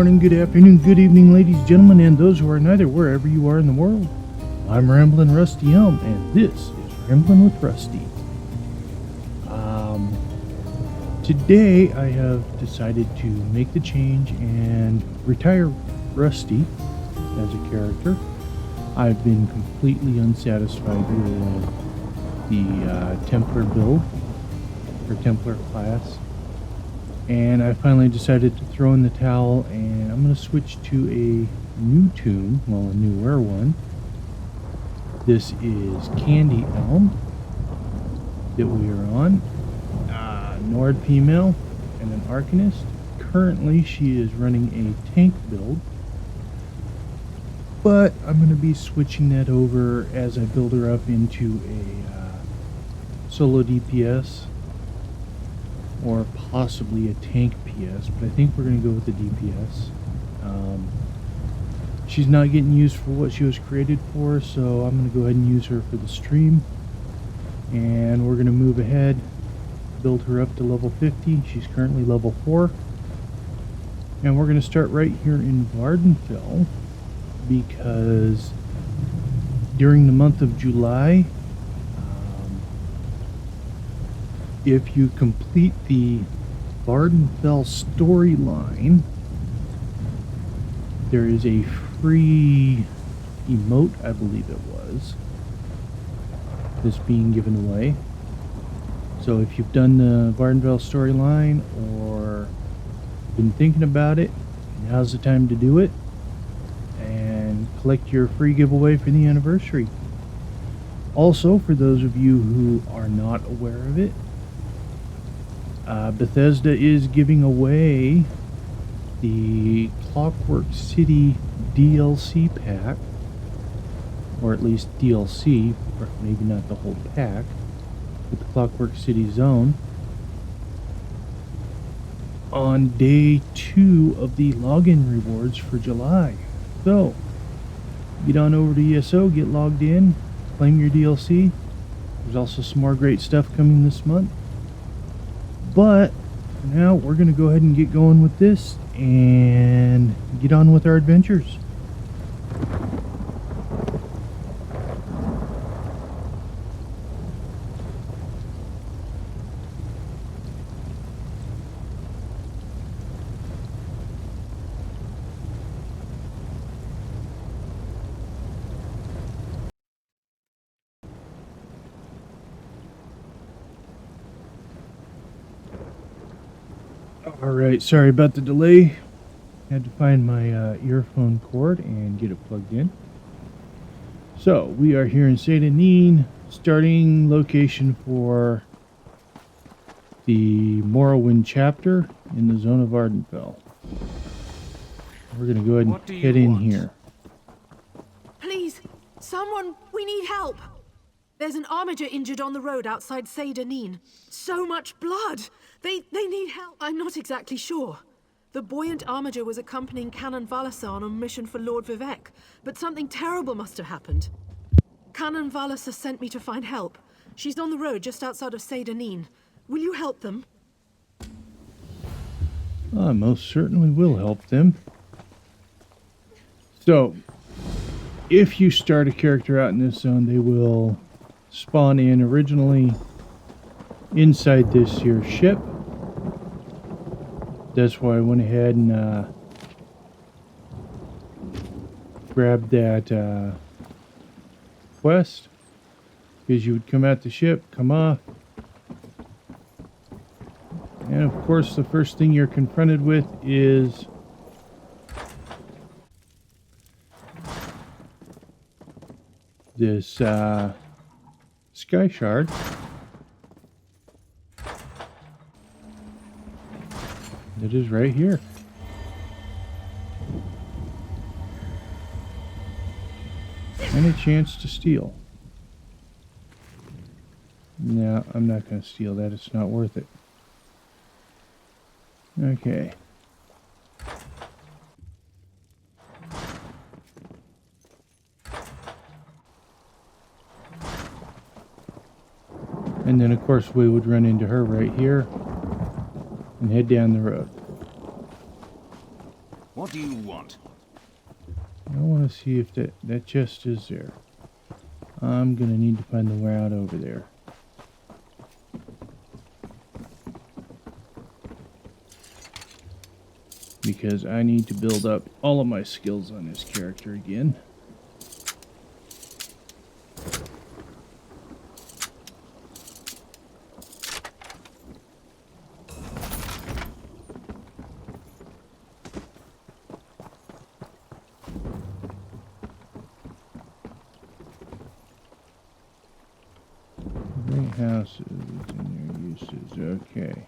morning, good afternoon, good evening, ladies, gentlemen, and those who are neither, wherever you are in the world. I'm Ramblin' Rusty Elm, and this is Ramblin' with Rusty. Today I have decided to make the change and retire Rusty as a character. I've been completely unsatisfied with the Templar build, or Templar class. And I finally decided to throw in the towel, and I'm going to switch to a new tune, well, a newer one. This is Candy Elm that we are on. Nord female and an Arcanist. Currently, she is running a tank build, but I'm going to be switching that over as I build her up into a solo DPS. Or possibly a tank PS, but I think we're going to go with the DPS. She's not getting used for what she was created for, so I'm going to go ahead and use her for the stream. And we're going to move ahead, build her up to level 50. She's currently level 4. And we're going to start right here in Vvardenfell, because during the month of July, if you complete the Vvardenfell storyline, there is a free emote, I believe it was, that's being given away. So if you've done the Vvardenfell storyline or been thinking about it, now's the time to do it and collect your free giveaway for the anniversary. Also, for those of you who are not aware of it, Bethesda is giving away the Clockwork City DLC pack, or at least DLC, or maybe not the whole pack, with the Clockwork City zone on day 2 of the login rewards for July. So, get on over to ESO, get logged in, claim your DLC. There's also some more great stuff coming this month. But for now, we're going to go ahead and get going with this and get on with our adventures. Alright, sorry about the delay. Had to find my earphone cord and get it plugged in. So, we are here in Saint Denis, starting location for the Morrowind chapter in the zone of Vvardenfell. We're going to go ahead and head in here. Please, someone, we need help. There's an armiger injured on the road outside Saint Denis. So much blood. They need help. I'm not exactly sure. The buoyant armiger was accompanying Canon Valasa on a mission for Lord Vivek, but something terrible must have happened. Canon Valasa sent me to find help. She's on the road just outside of Saint Denis. Will you help them? I most certainly will help them. So, if you start a character out in this zone, they will spawn in originally inside this here ship. That's why I went ahead and grabbed that quest, because you would come out the ship, come off, and of course the first thing you're confronted with is this sky shard. It is right here. And a chance to steal. No, I'm not going to steal that. It's not worth it. Okay. And then, of course, we would run into her right here and head down the road. What do you want? I want to see if that chest is there. I'm gonna need to find the way out over there. Because I need to build up all of my skills on this character again. Great houses and their uses. Okay.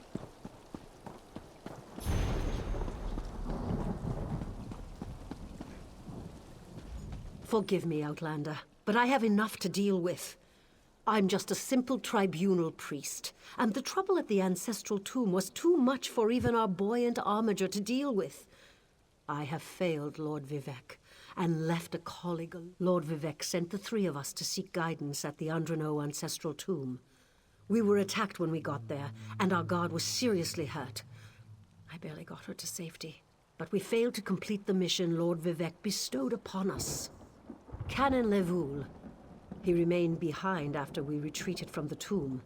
Forgive me, Outlander, but I have enough to deal with. I'm just a simple tribunal priest, and the trouble at the ancestral tomb was too much for even our buoyant armiger to deal with. I have failed Lord Vivec, and left a colleague. Lord Vivec sent the three of us to seek guidance at the Andrano ancestral tomb. We were attacked when we got there, and our guard was seriously hurt. I barely got her to safety, but we failed to complete the mission Lord Vivec bestowed upon us. Canon Levoul. He remained behind after we retreated from the tomb.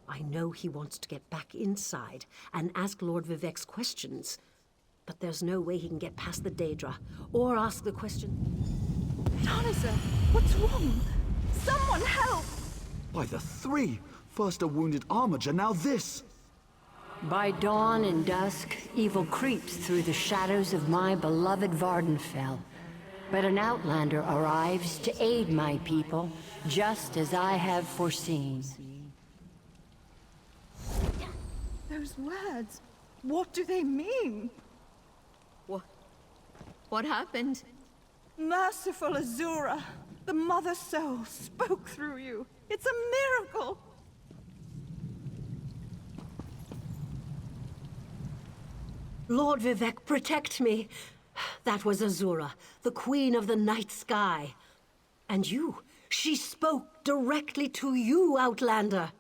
I know he wants to get back inside and ask Lord Vivec's questions, but there's no way he can get past the Daedra or ask the question. Tarniser, what's wrong? Someone help! By the three! First a wounded armiger, now this! By dawn and dusk, evil creeps through the shadows of my beloved Vvardenfell. But an outlander arrives to aid my people, just as I have foreseen. Those words, what do they mean? What happened? Merciful Azura, the Mother Soul spoke through you. It's a miracle! Lord Vivec, protect me! That was Azura, the Queen of the Night Sky. And you, she spoke directly to you, Outlander.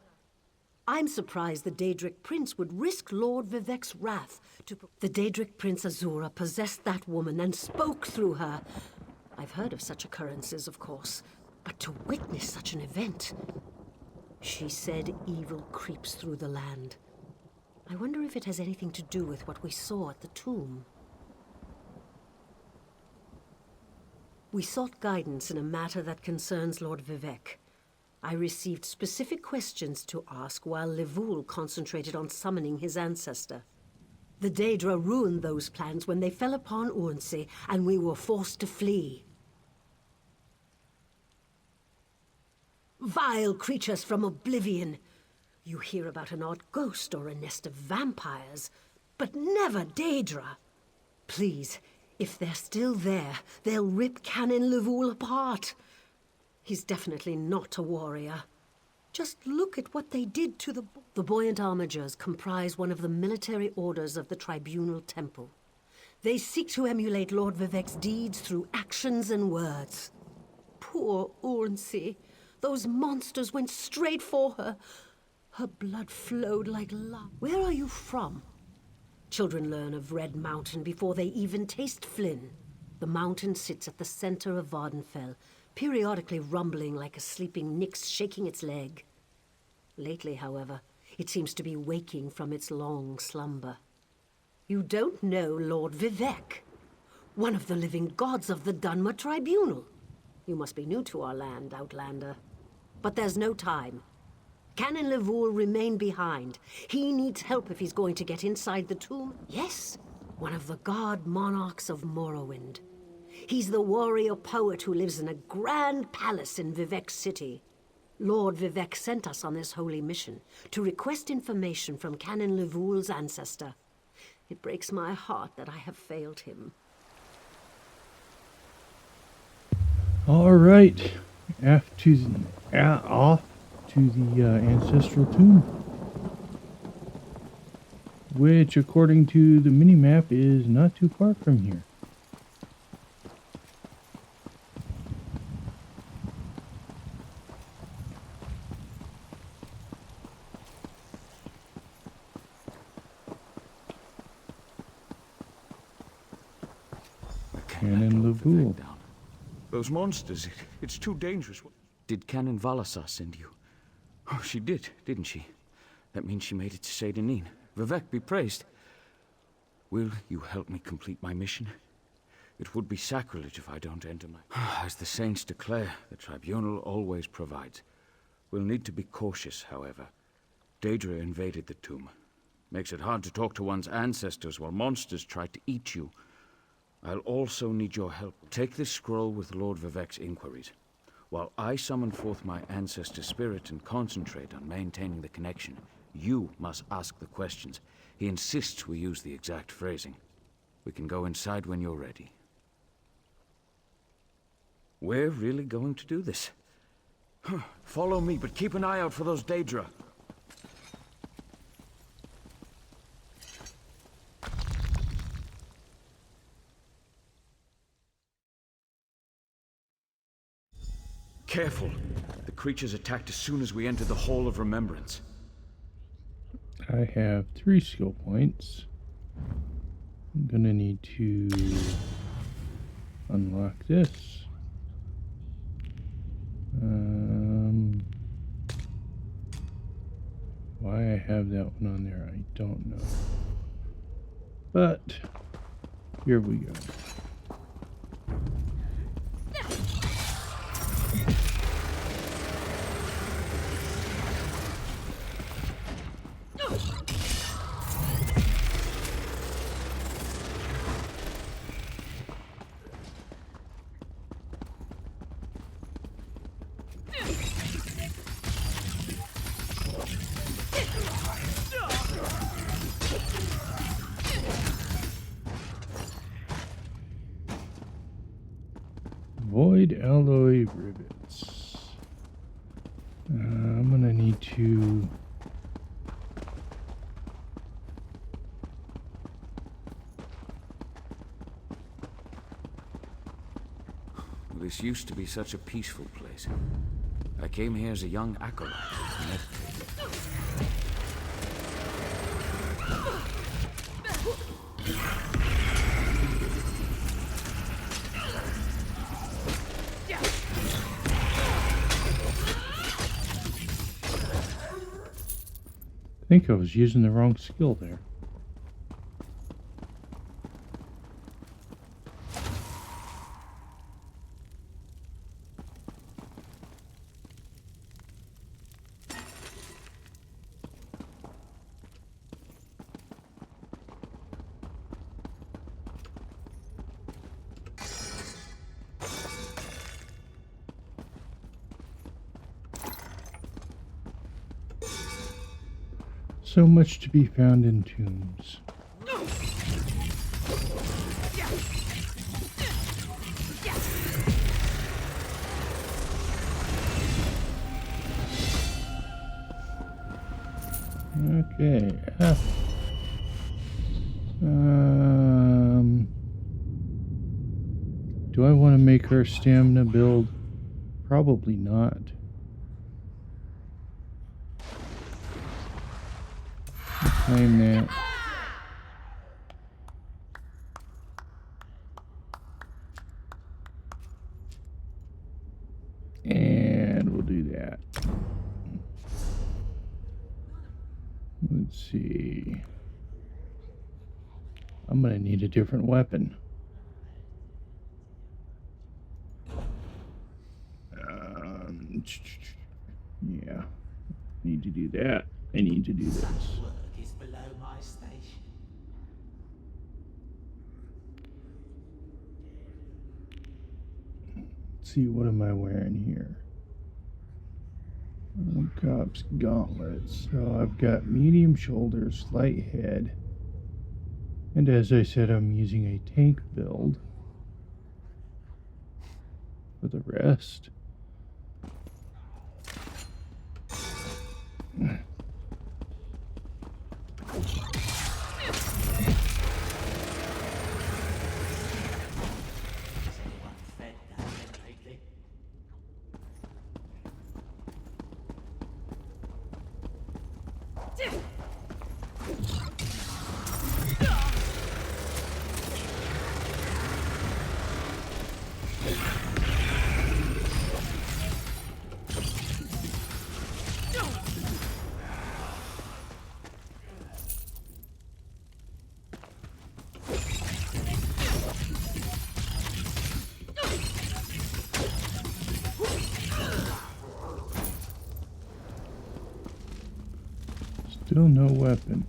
I'm surprised the Daedric Prince would risk Lord Vivec's wrath to... The Daedric Prince Azura possessed that woman and spoke through her. I've heard of such occurrences, of course, but to witness such an event... She said evil creeps through the land. I wonder if it has anything to do with what we saw at the tomb. We sought guidance in a matter that concerns Lord Vivec. I received specific questions to ask while Levoul concentrated on summoning his ancestor. The Daedra ruined those plans when they fell upon Urnsey, and we were forced to flee. Vile creatures from oblivion! You hear about an odd ghost or a nest of vampires, but never Daedra. Please, if they're still there, they'll rip Canon Levoul apart. He's definitely not a warrior. Just look at what they did to the buoyant armigers comprise one of the military orders of the Tribunal Temple. They seek to emulate Lord Vivec's deeds through actions and words. Poor Urnsey. Those monsters went straight for her. Her blood flowed like lava. Where are you from? Children learn of Red Mountain before they even taste Flynn. The mountain sits at the center of Vvardenfell, periodically rumbling like a sleeping Nyx shaking its leg. Lately, however, it seems to be waking from its long slumber. You don't know Lord Vivec, one of the living gods of the Dunmer Tribunal. You must be new to our land, Outlander. But there's no time. Canon Levoul remain behind. He needs help if he's going to get inside the tomb. Yes, one of the god monarchs of Morrowind. He's the warrior poet who lives in a grand palace in Vivec City. Lord Vivec sent us on this holy mission to request information from Canon Levoul's ancestor. It breaks my heart that I have failed him. All right, off to the ancestral tomb, which, according to the mini-map, is not too far from here. Canon Lavul. Down. Those monsters, it's too dangerous. Did Canon Valasar send you? Oh, she did, didn't she? That means she made it to Seyda Neen. Vivek be praised. Will you help me complete my mission? It would be sacrilege if I don't enter my... As the saints declare, the tribunal always provides. We'll need to be cautious, however. Daedra invaded the tomb. Makes it hard to talk to one's ancestors while monsters try to eat you. I'll also need your help. Take this scroll with Lord Vivek's inquiries, while I summon forth my ancestor spirit and concentrate on maintaining the connection. You must ask the questions. He insists we use the exact phrasing. We can go inside when you're ready. We're really going to do this. Follow me, but keep an eye out for those Daedra. Careful. The creatures attacked as soon as we entered the Hall of Remembrance. I have 3 skill points. I'm gonna need to unlock this. Why I have that one on there, I don't know. But here we go. Void alloy rivets. I'm gonna need to This used to be such a peaceful place. I came here as a young acolyte to meditate. I think I was using the wrong skill there. So much to be found in tombs. Okay. Do I want to make her stamina build? Probably not. Claim that. And we'll do that. Let's see. I'm gonna need a different weapon. Yeah. Need to do that. I need to do this. See, what am I wearing here? Cop's gauntlets. So I've got medium shoulders, light head, and as I said, I'm using a tank build for the rest. Still no weapon.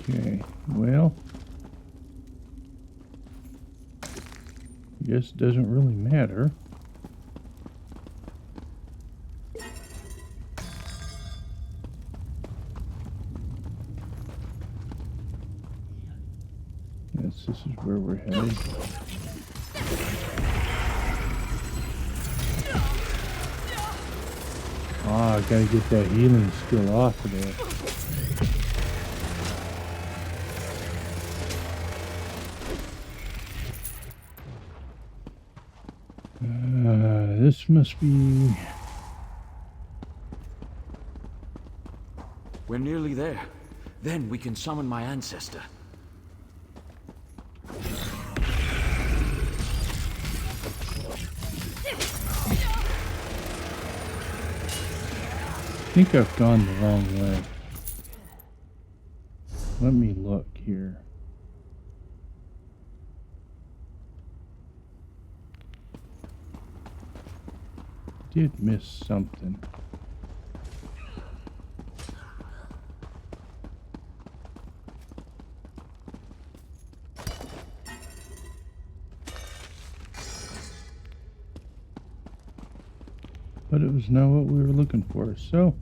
Okay, well, I guess it doesn't really matter. Yes, this is where we're headed. Ah, I gotta get that healing skill off of there. This must be... We're nearly there. Then we can summon my ancestor. I think I've gone the wrong way. Let me look here. Did miss something. But it was not what we were looking for, so...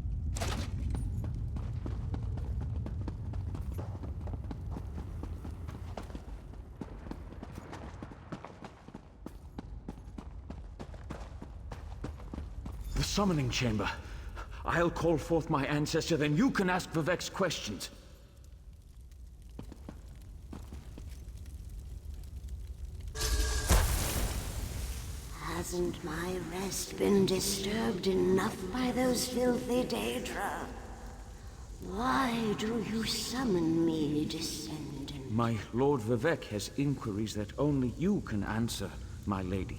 The summoning chamber. I'll call forth my ancestor, then you can ask Vivek's questions. Hasn't my rest been disturbed enough by those filthy Daedra? Why do you summon me, descendant? My Lord Vivek has inquiries that only you can answer, my lady.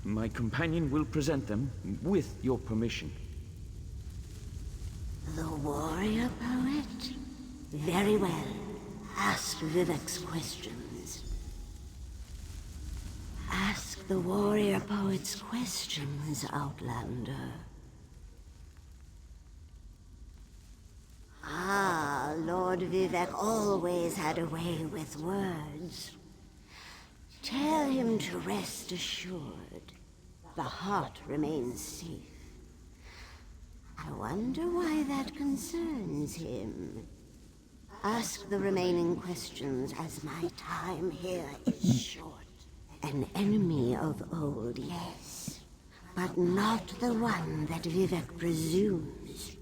My companion will present them with your permission. The warrior poet? Very well. Ask Vivek's questions. Ask the warrior poet's questions, Outlander. Ah, Lord Vivek always had a way with words. Tell him to rest assured. The heart remains safe. I wonder why that concerns him. Ask the remaining questions, as my time here is short. An enemy of old, yes, but not the one that Vivek presumes.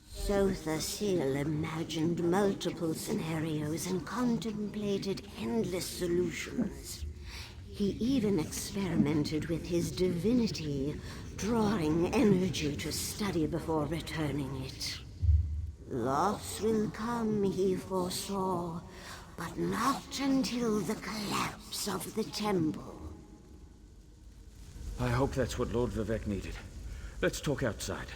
Sotha Sil imagined multiple scenarios and contemplated endless solutions. He even experimented with his divinity, drawing energy to study before returning it. Loss will come, he foresaw, but not until the collapse of the temple. I hope that's what Lord Vivek needed. Let's talk outside.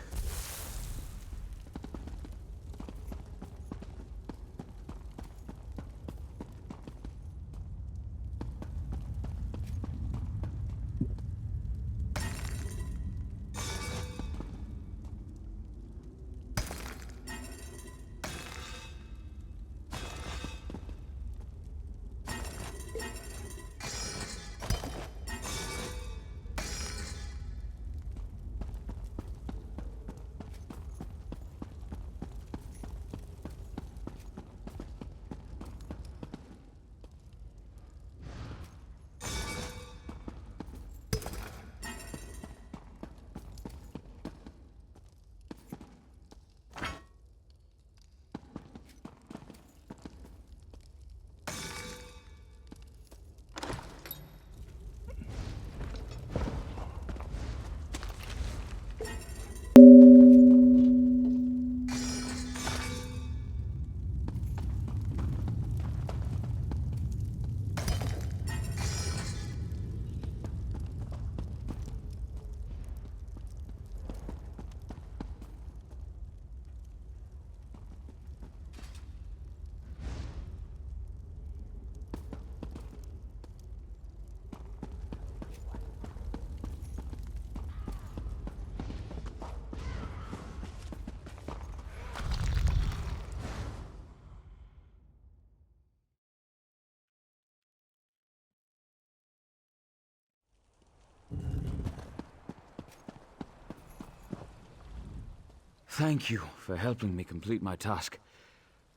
Thank you for helping me complete my task.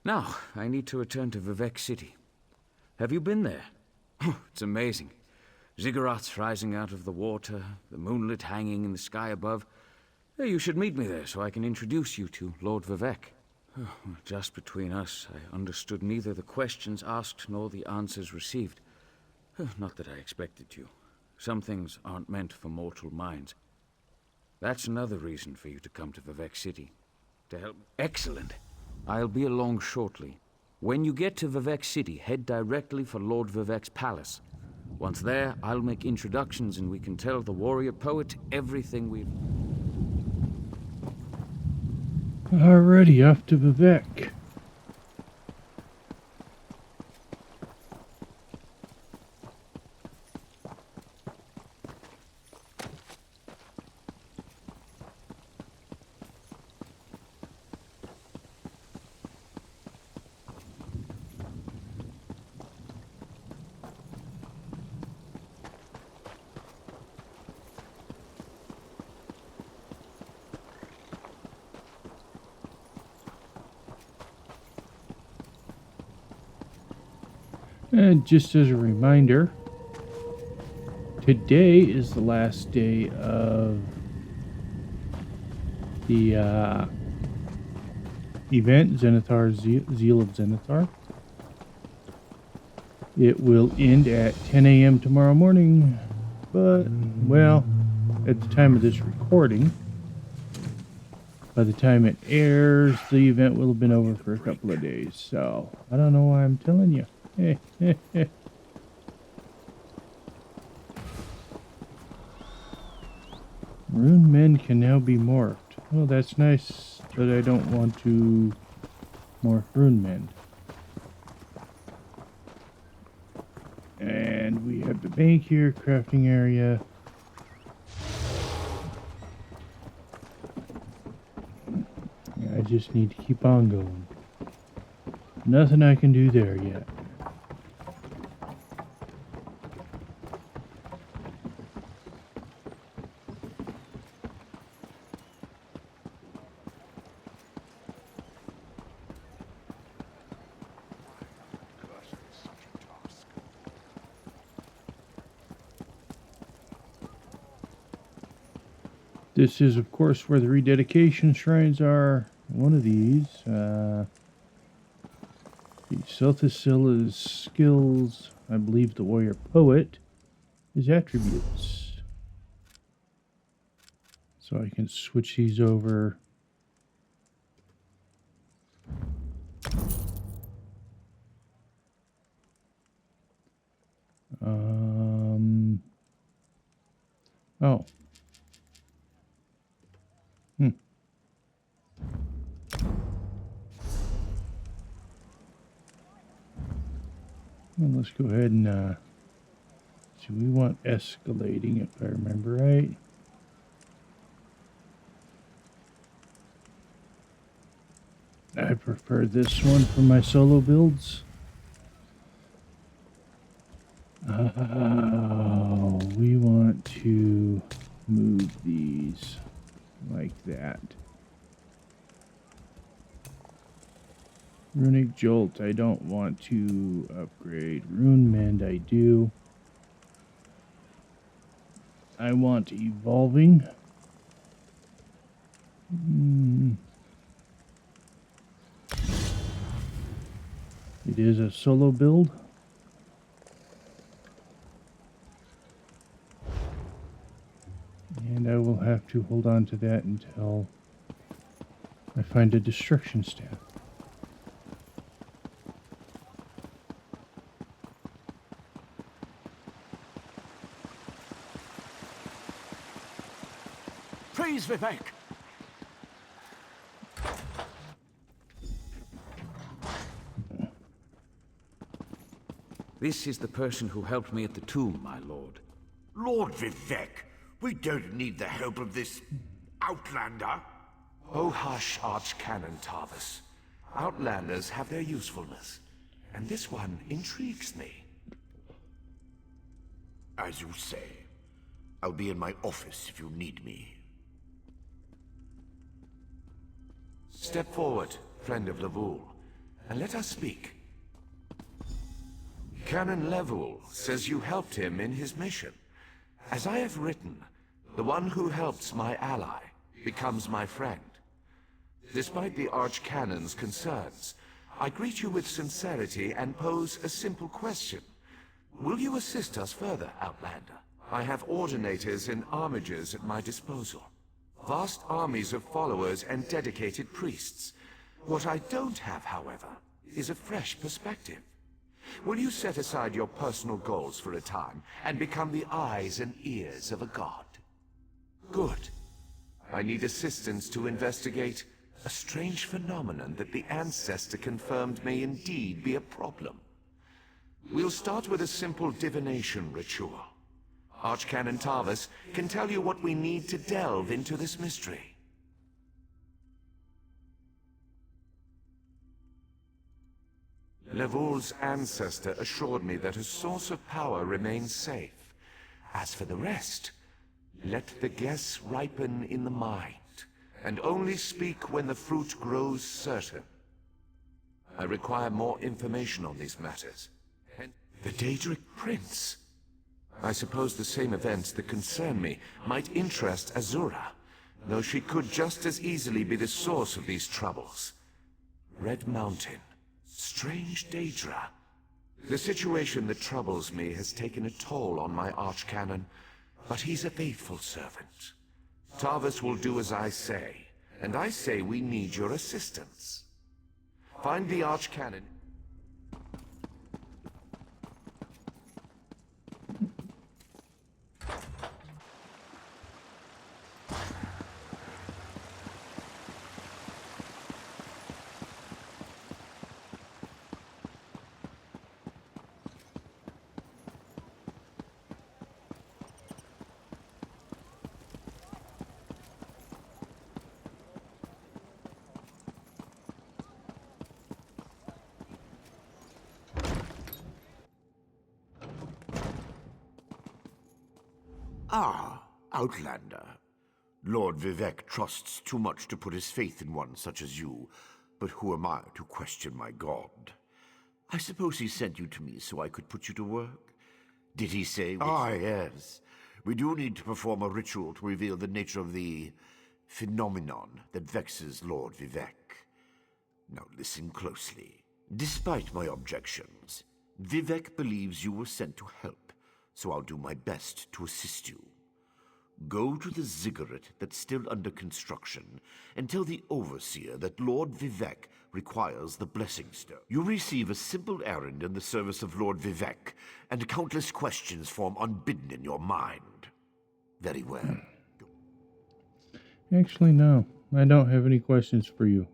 Now, I need to return to Vivek City. Have you been there? It's amazing. Ziggurats rising out of the water, the moonlit hanging in the sky above. You should meet me there so I can introduce you to Lord Vivek. Just between us, I understood neither the questions asked nor the answers received. Not that I expected to. Some things aren't meant for mortal minds. That's another reason for you to come to Vivek City. To help... Excellent! I'll be along shortly. When you get to Vivek City, head directly for Lord Vivek's palace. Once there, I'll make introductions and we can tell the warrior poet everything we've... Alrighty, off to Vivek. And just as a reminder, today is the last day of the event, Zenithar Zeal of Zenithar. It will end at 10 a.m. tomorrow morning, but, well, at the time of this recording, by the time it airs, the event will have been over for a couple of days, so I don't know why I'm telling you. Rune men can now be morphed. Oh, that's nice, but I don't want to morph rune men. And we have the bank here, crafting area. I just need to keep on going. Nothing I can do there yet. This is, of course, where the rededication shrines are. One of these. The Sothasil is skills. I believe the warrior poet is attributes. So I can switch these over. Oh. Well, let's go ahead and, so we want escalating, if I remember right. I prefer this one for my solo builds. Oh, we want to move these like that. Runic Jolt, I don't want to upgrade. Rune Mend, I do. I want Evolving. It is a solo build. And I will have to hold on to that until I find a destruction staff. Praise Vivek! This is the person who helped me at the tomb, my lord. Lord Vivek, we don't need the help of this outlander. Oh, hush, Archcanon Tarvis. Outlanders have their usefulness, and this one intrigues me. As you say. I'll be in my office if you need me. Step forward, friend of Levoul, and let us speak. Canon Levoul says you helped him in his mission. As I have written, the one who helps my ally becomes my friend. Despite the Archcanon's concerns, I greet you with sincerity and pose a simple question. Will you assist us further, Outlander? I have ordinators and armigers at my disposal. Vast armies of followers and dedicated priests. What I don't have, however, is a fresh perspective. Will you set aside your personal goals for a time and become the eyes and ears of a god? Good. I need assistance to investigate a strange phenomenon that the Ancestor confirmed may indeed be a problem. We'll start with a simple divination ritual. Archcanon Tarvis can tell you what we need to delve into this mystery. Levoul's ancestor assured me that a source of power remains safe. As for the rest, let the guess ripen in the mind, and only speak when the fruit grows certain. I require more information on these matters. The Daedric Prince. I suppose the same events that concern me might interest Azura, though she could just as easily be the source of these troubles. Red Mountain. Strange Daedra. The situation that troubles me has taken a toll on my Archcanon, but he's a faithful servant. Tarvis will do as I say, and I say we need your assistance. Find the Archcanon. Ah, Outlander. Lord Vivec trusts too much to put his faith in one such as you, but who am I to question my god? I suppose he sent you to me so I could put you to work? Did he say... Ah, yes. We do need to perform a ritual to reveal the nature of the phenomenon that vexes Lord Vivec. Now listen closely. Despite my objections, Vivec believes you were sent to help, so I'll do my best to assist you. Go to the ziggurat that's still under construction and tell the overseer that Lord Vivec requires the Blessing Stone. You receive a simple errand in the service of Lord Vivec, and countless questions form unbidden in your mind. Very well. Actually, no. I don't have any questions for you.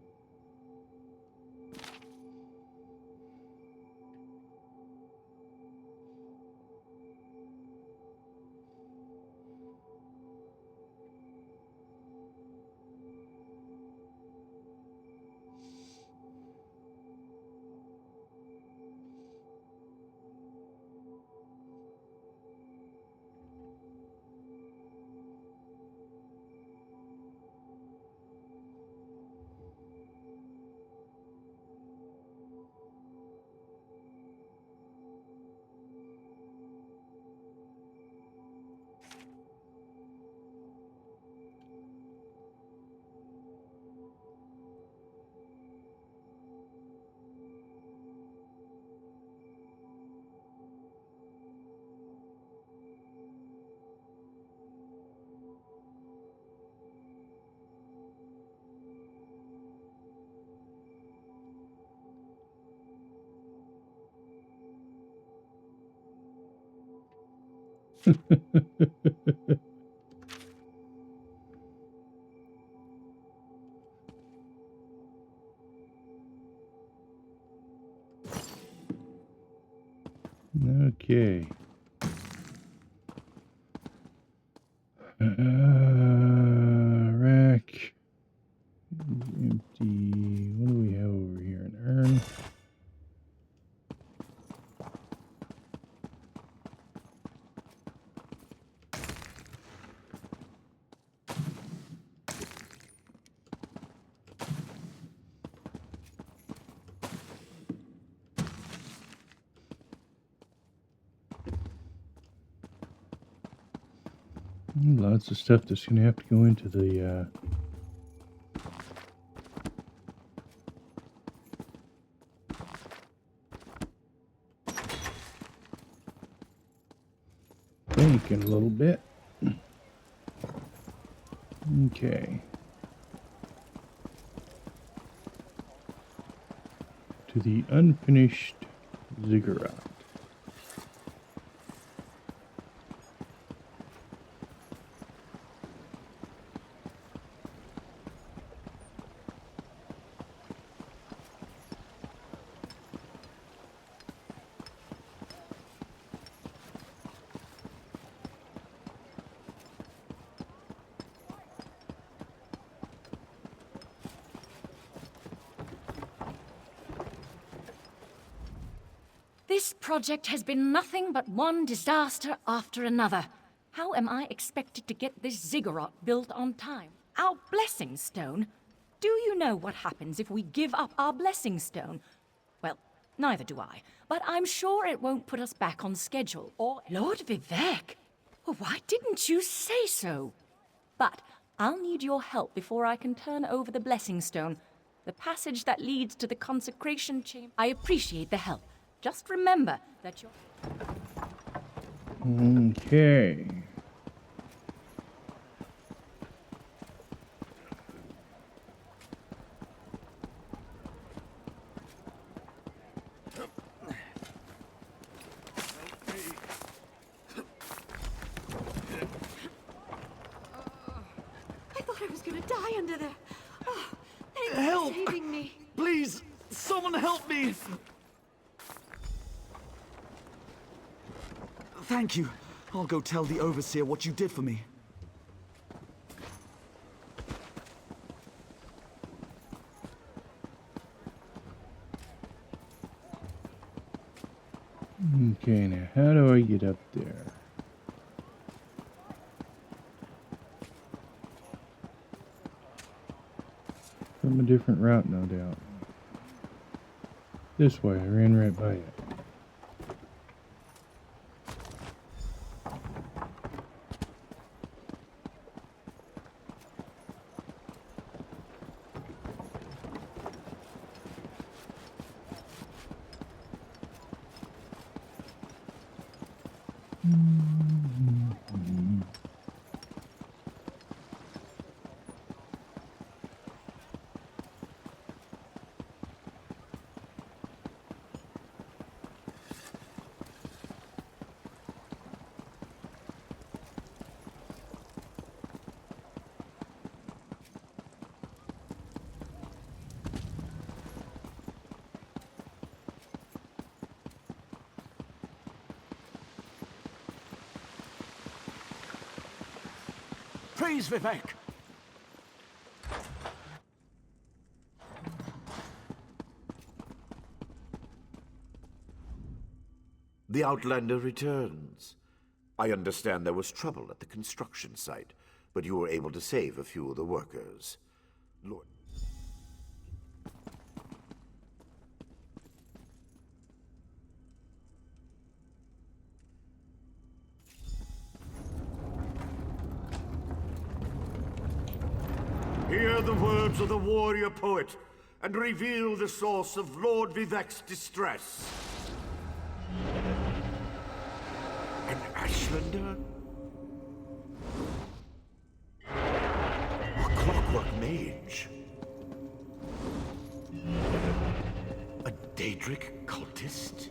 Okay. Rack. Empty. What do we have over here? An urn. Lots of stuff that's going to have to go into the bank in a little bit. Okay. To the unfinished ziggurat. This project has been nothing but one disaster after another. How am I expected to get this ziggurat built on time? Our blessing stone? Do you know what happens if we give up our blessing stone? Well, neither do I, but I'm sure it won't put us back on schedule, or... Lord Vivek! Well, why didn't you say so? But I'll need your help before I can turn over the blessing stone. The passage that leads to the consecration chamber. I appreciate the help. Just remember that you're... Okay. I thought I was going to die under there. Oh, thanks Help! for saving me. Please, someone help me! Thank you. I'll go tell the Overseer what you did for me. Okay, now how do I get up there? From a different route, no doubt. This way, I ran right by it. Praise Vivek! The Outlander returns. I understand there was trouble at the construction site, but you were able to save a few of the workers. Lord... Hear the words of the warrior poet, and reveal the source of Lord Vivek's distress. An Ashlander? A clockwork mage? A Daedric cultist?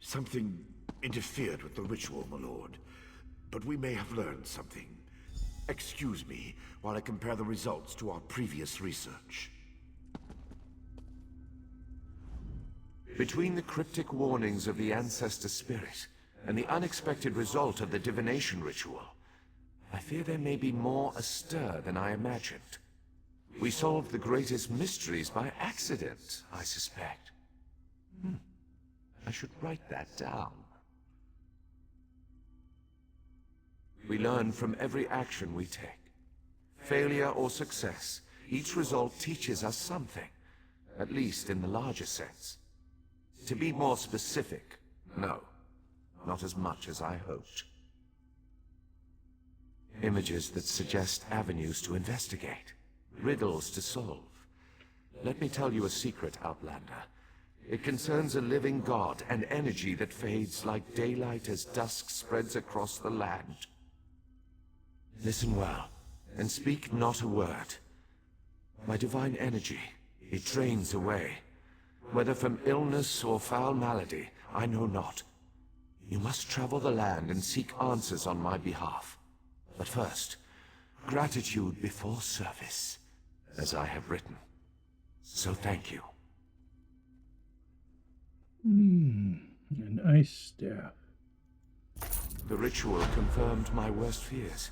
Something interfered with the ritual, my lord. But we may have learned something. Excuse me while I compare the results to our previous research. Between the cryptic warnings of the ancestor spirit and the unexpected result of the divination ritual, I fear there may be more astir than I imagined. We solved the greatest mysteries by accident, I suspect. I should write that down. We learn from every action we take. Failure or success, each result teaches us something. at least in the larger sense. To be more specific, no, not as much as I hoped. Images that suggest avenues to investigate, riddles to solve. Let me tell you a secret, Outlander. It concerns a living god, an energy that fades like daylight as dusk spreads across the land. Listen well, and speak not a word. My divine energy, it drains away. Whether from illness or foul malady, I know not. You must travel the land and seek answers on my behalf. But first, gratitude before service, as I have written. So thank you. An ice staff. The ritual confirmed my worst fears.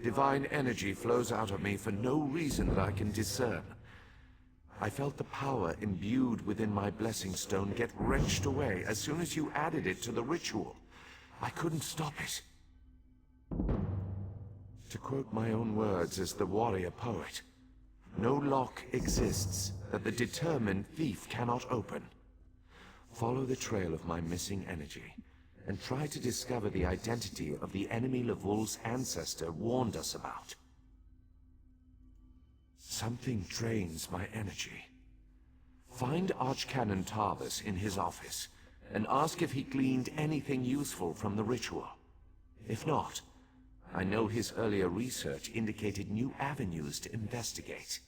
Divine energy flows out of me for no reason that I can discern. I felt the power imbued within my blessing stone get wrenched away as soon as you added it to the ritual. I couldn't stop it. To quote my own words as the warrior poet, no lock exists that the determined thief cannot open. Follow the trail of my missing energy, and try to discover the identity of the enemy Levol's ancestor warned us about. Something drains my energy. Find Archcanon Tarvis in his office, and ask if he gleaned anything useful from the ritual. If not, I know his earlier research indicated new avenues to investigate.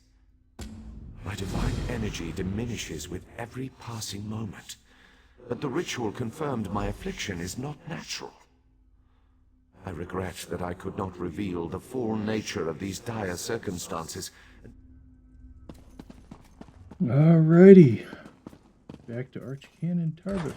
My divine energy diminishes with every passing moment, but the ritual confirmed my affliction is not natural. I regret that I could not reveal the full nature of these dire circumstances. Alrighty. Back to Archcanon Tarvis.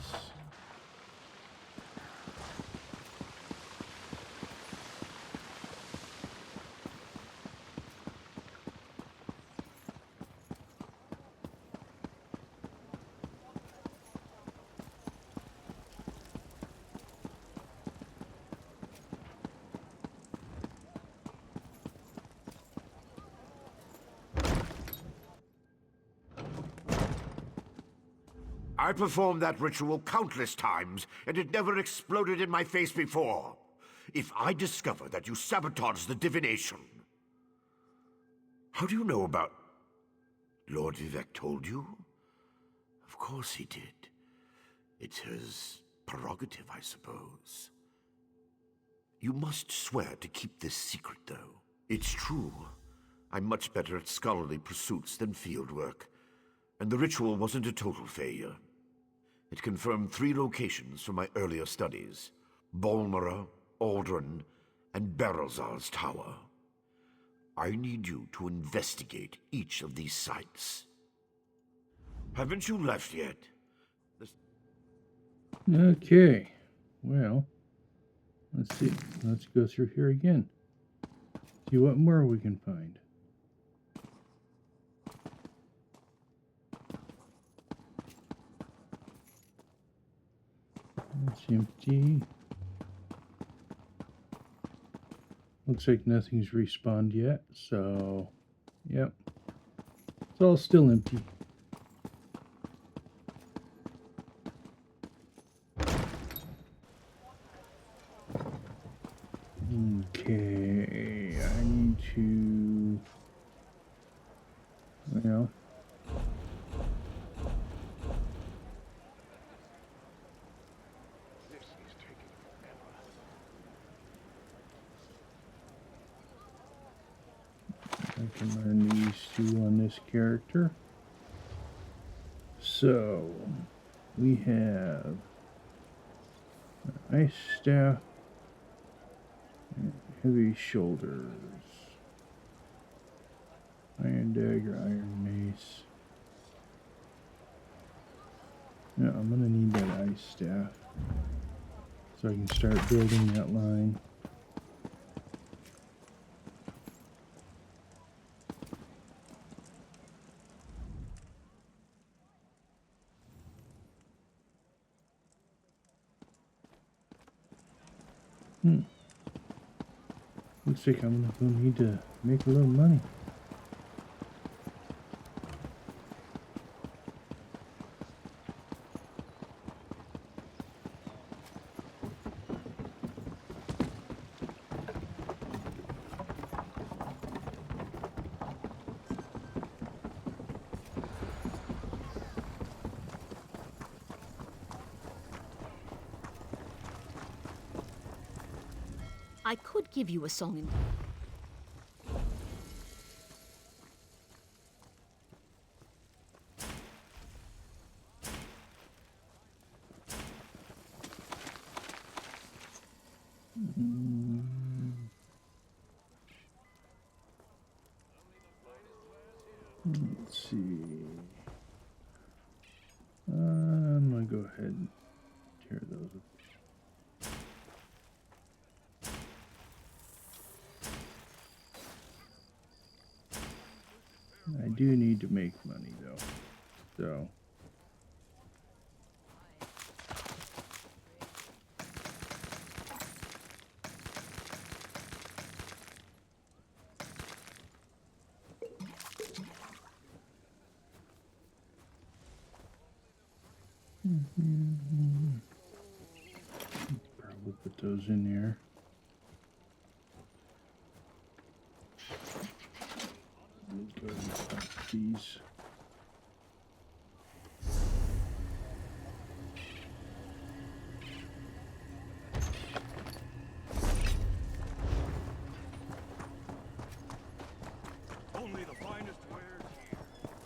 I performed that ritual countless times, and it never exploded in my face before. If I discover that you sabotaged the divination... How do you know about... Lord Vivec told you? Of course he did. It's his prerogative, I suppose. You must swear to keep this secret, though. It's true. I'm much better at scholarly pursuits than field work, and the ritual wasn't a total failure. It confirmed 3 locations from my earlier studies: Bolmora, Aldrin, and Berelzar's Tower. I need you to investigate each of these sites. Haven't you left yet? Okay. Well, let's see. Let's go through here again. See what more we can find. It's empty. Looks like nothing's respawned yet, so yep. It's all still empty. Okay, I need to, well, I can learn these 2 on this character. So, we have Ice Staff, Heavy Shoulders, Iron Dagger, Iron Mace. Yeah, I'm gonna need that Ice Staff so I can start building that line. Looks like I'm gonna need to make a little money. I could give you a song in... Let's see. I'm gonna go ahead and tear those up. I do need to make money though, so. Probably put those in there. Let's go ahead and stop these. Only the finest wares here.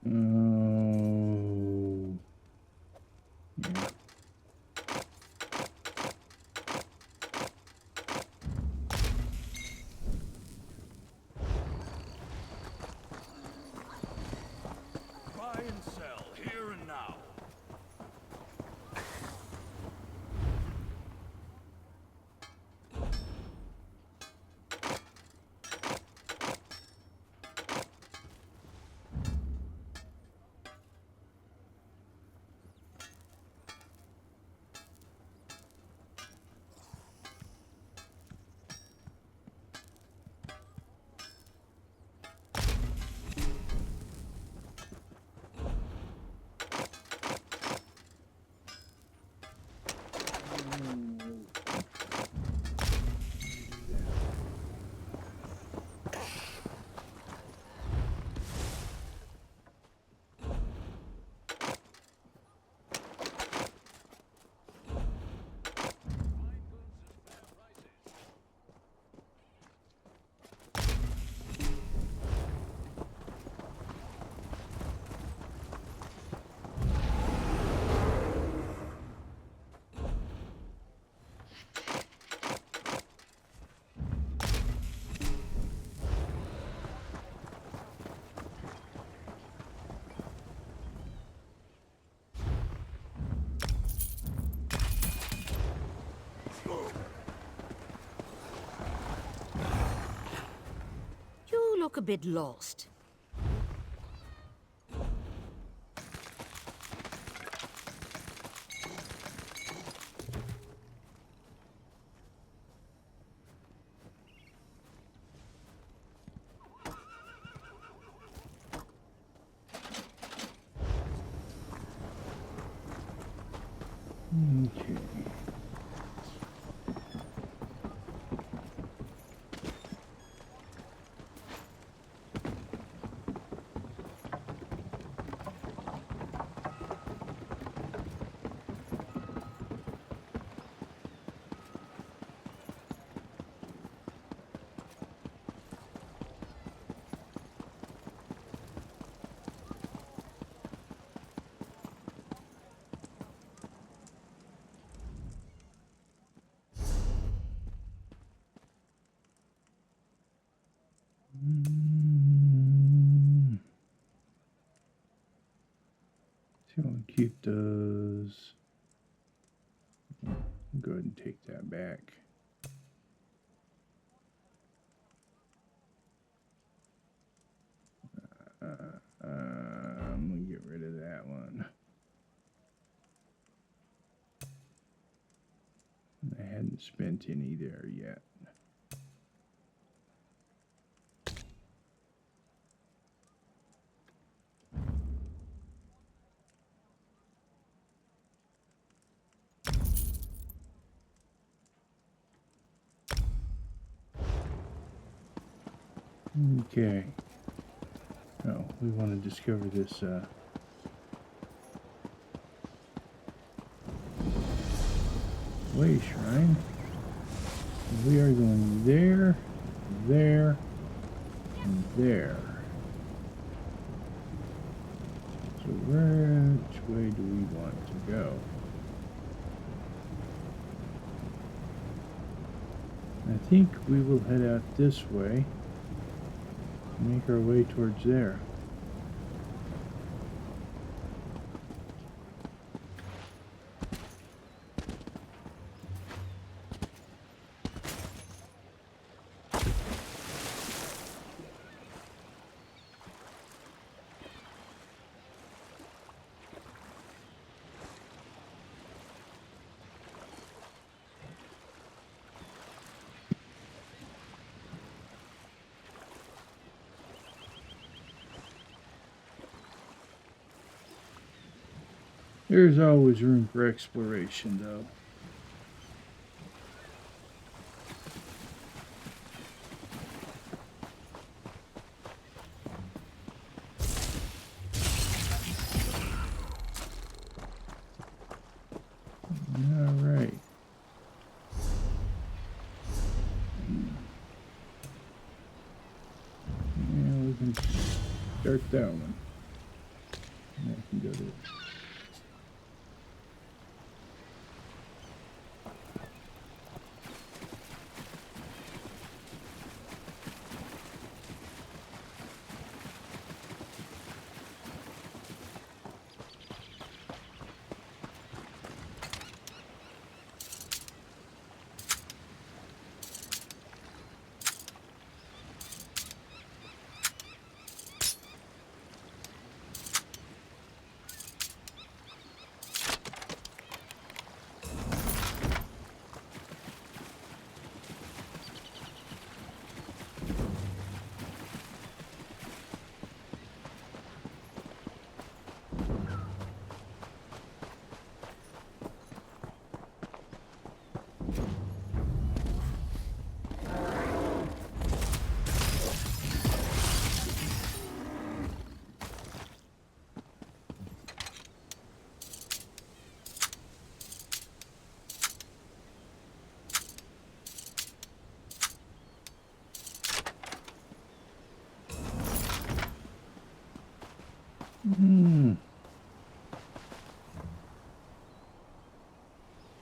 Oh, yeah. Buy and sell, here and now. You look a bit lost. Okay. So I'll keep those. Go ahead and take that back. Hadn't spent any there yet. Okay. Oh, we want to discover this way shrine. We are going there, there, and there. So which way do we want to go? I think we will head out this way and make our way towards there. There's always room for exploration, though. All right. Yeah, we can start that one. And I can go there.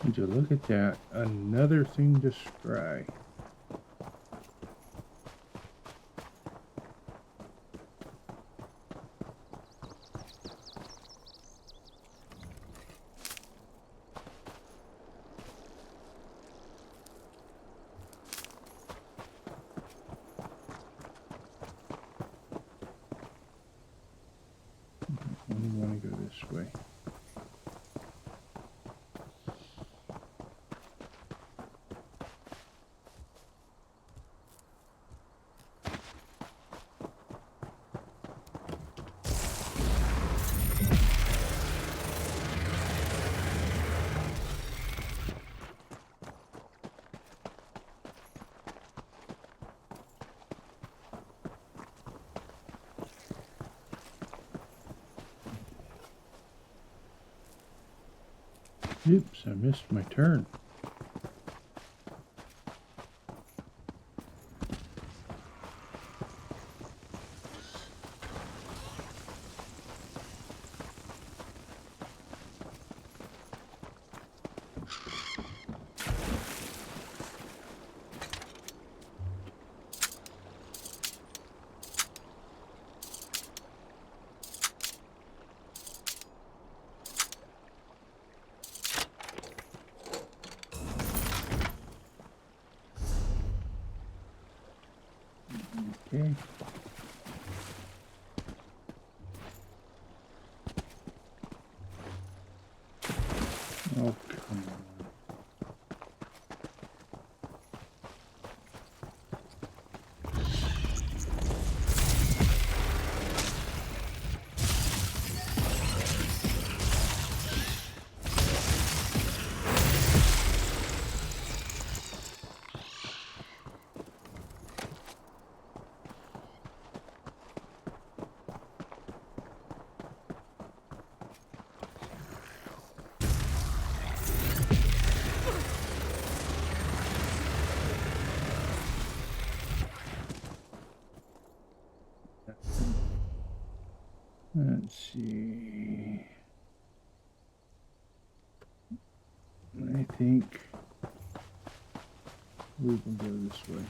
Would you look at that? Another thing to scry. We want to go this way. Oops, I missed my turn. Okay. Oh, come on. see. I think we can go this way.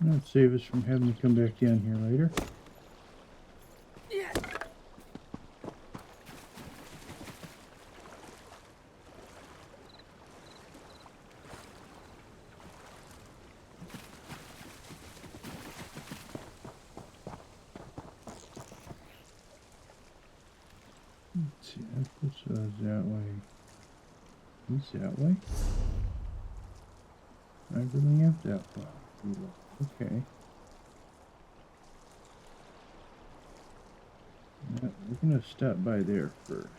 That'd save us from having to come back down here later. Let's see, that puts us that way. He's that way. I really am that far. Okay. Yeah, we're gonna stop by there first.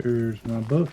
There's my book.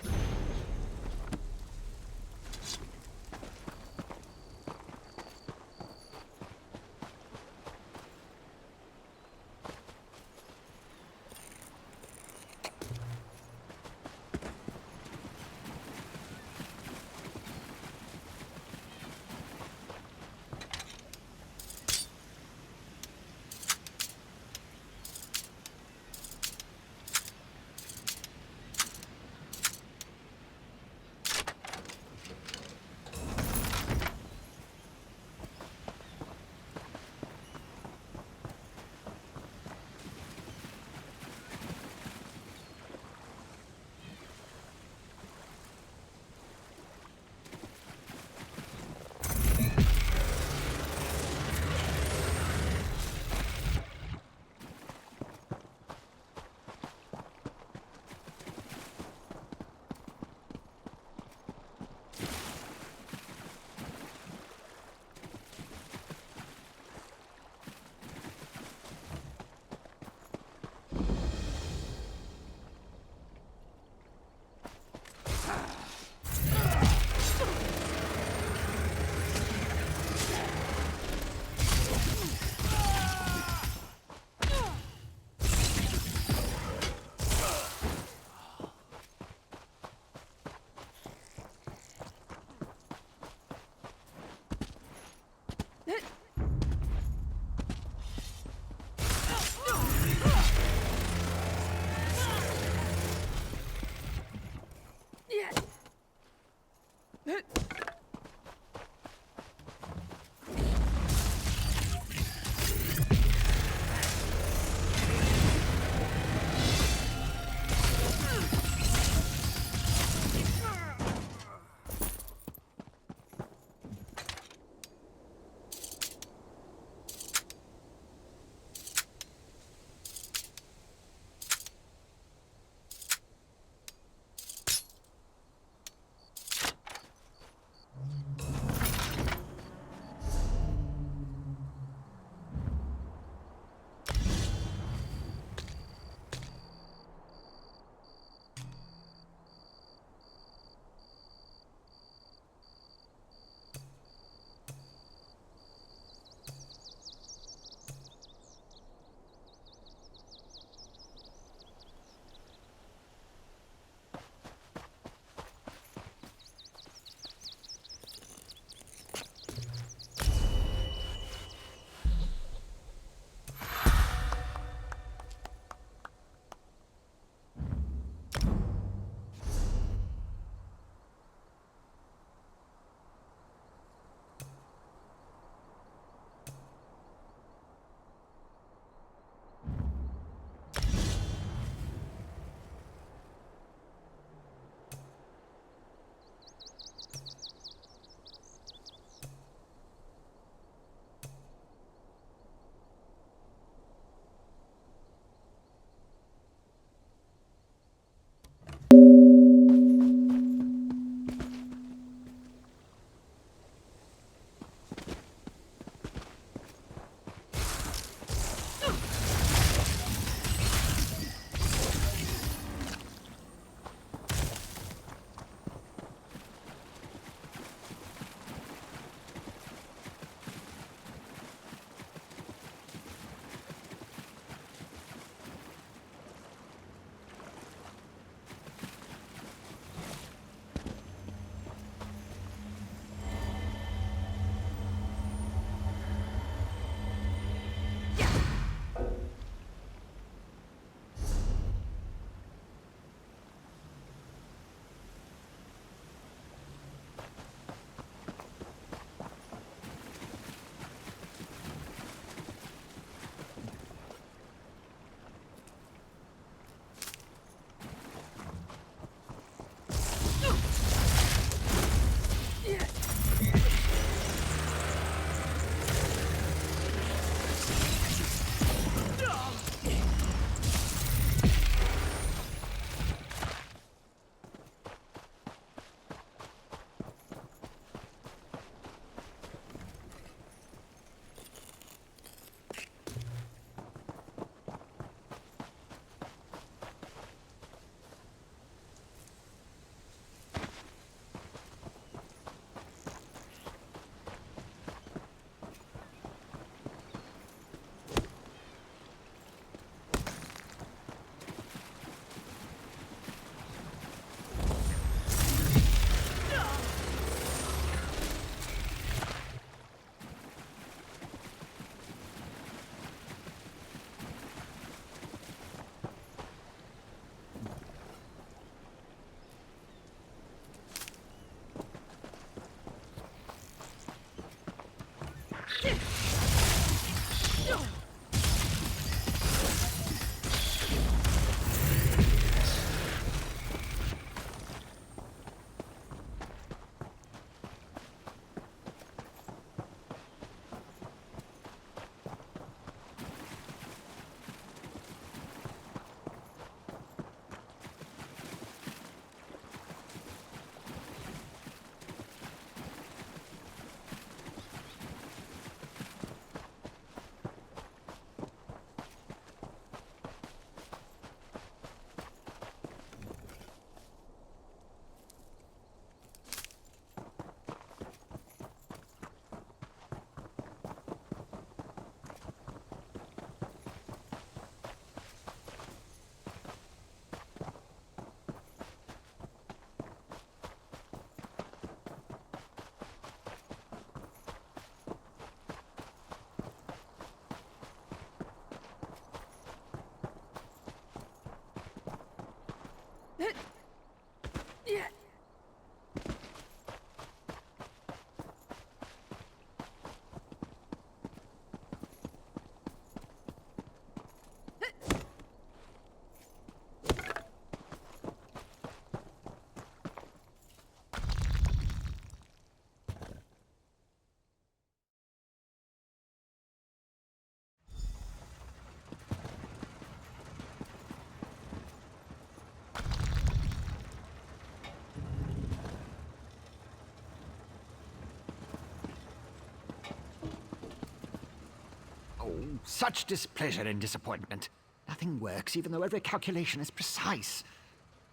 such displeasure and disappointment. Nothing works, even though every calculation is precise.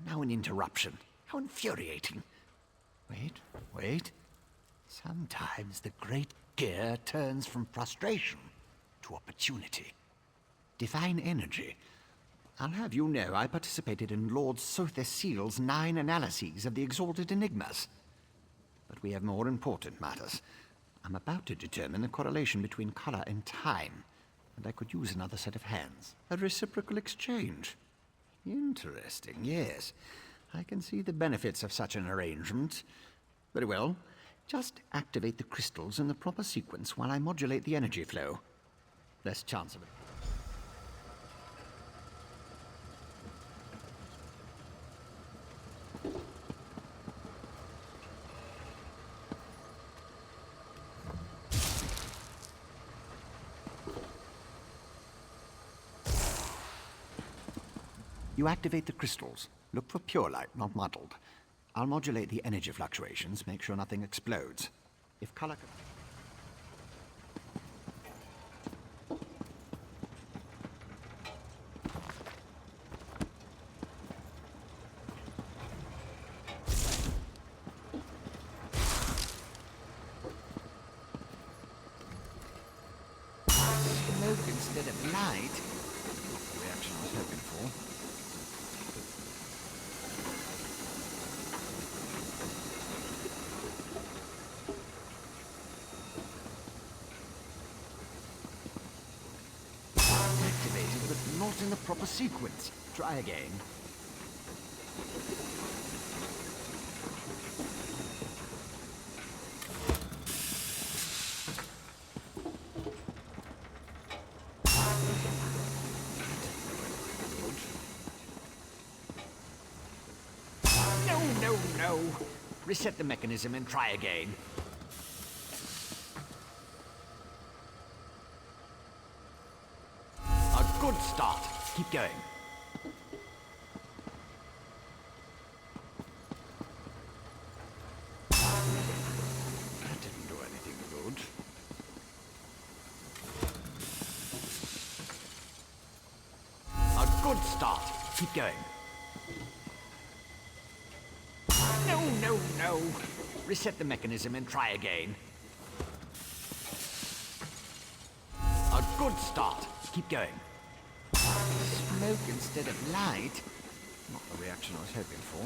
Now an interruption. How infuriating. Wait. Sometimes the great gear turns from frustration to opportunity. Divine energy. I'll have you know I participated in Lord Sotherseal's 9 analyses of the exalted enigmas. But we have more important matters. I'm about to determine the correlation between color and time, and I could use another set of hands. A reciprocal exchange. Interesting, yes. I can see the benefits of such an arrangement. Very well. Just activate the crystals in the proper sequence while I modulate the energy flow. Less chance of it. You activate the crystals. Look for pure light, not muddled. I'll modulate the energy fluctuations, make sure nothing explodes. If color... Smoke instead of light? Not the reaction I was hoping for. Not in the proper sequence. Try again. No. Reset the mechanism and try again. Good start. Keep going. That didn't do anything good. A good start. Keep going. No. Reset the mechanism and try again. A good start. Keep going. Smoke instead of light? Not the reaction I was hoping for.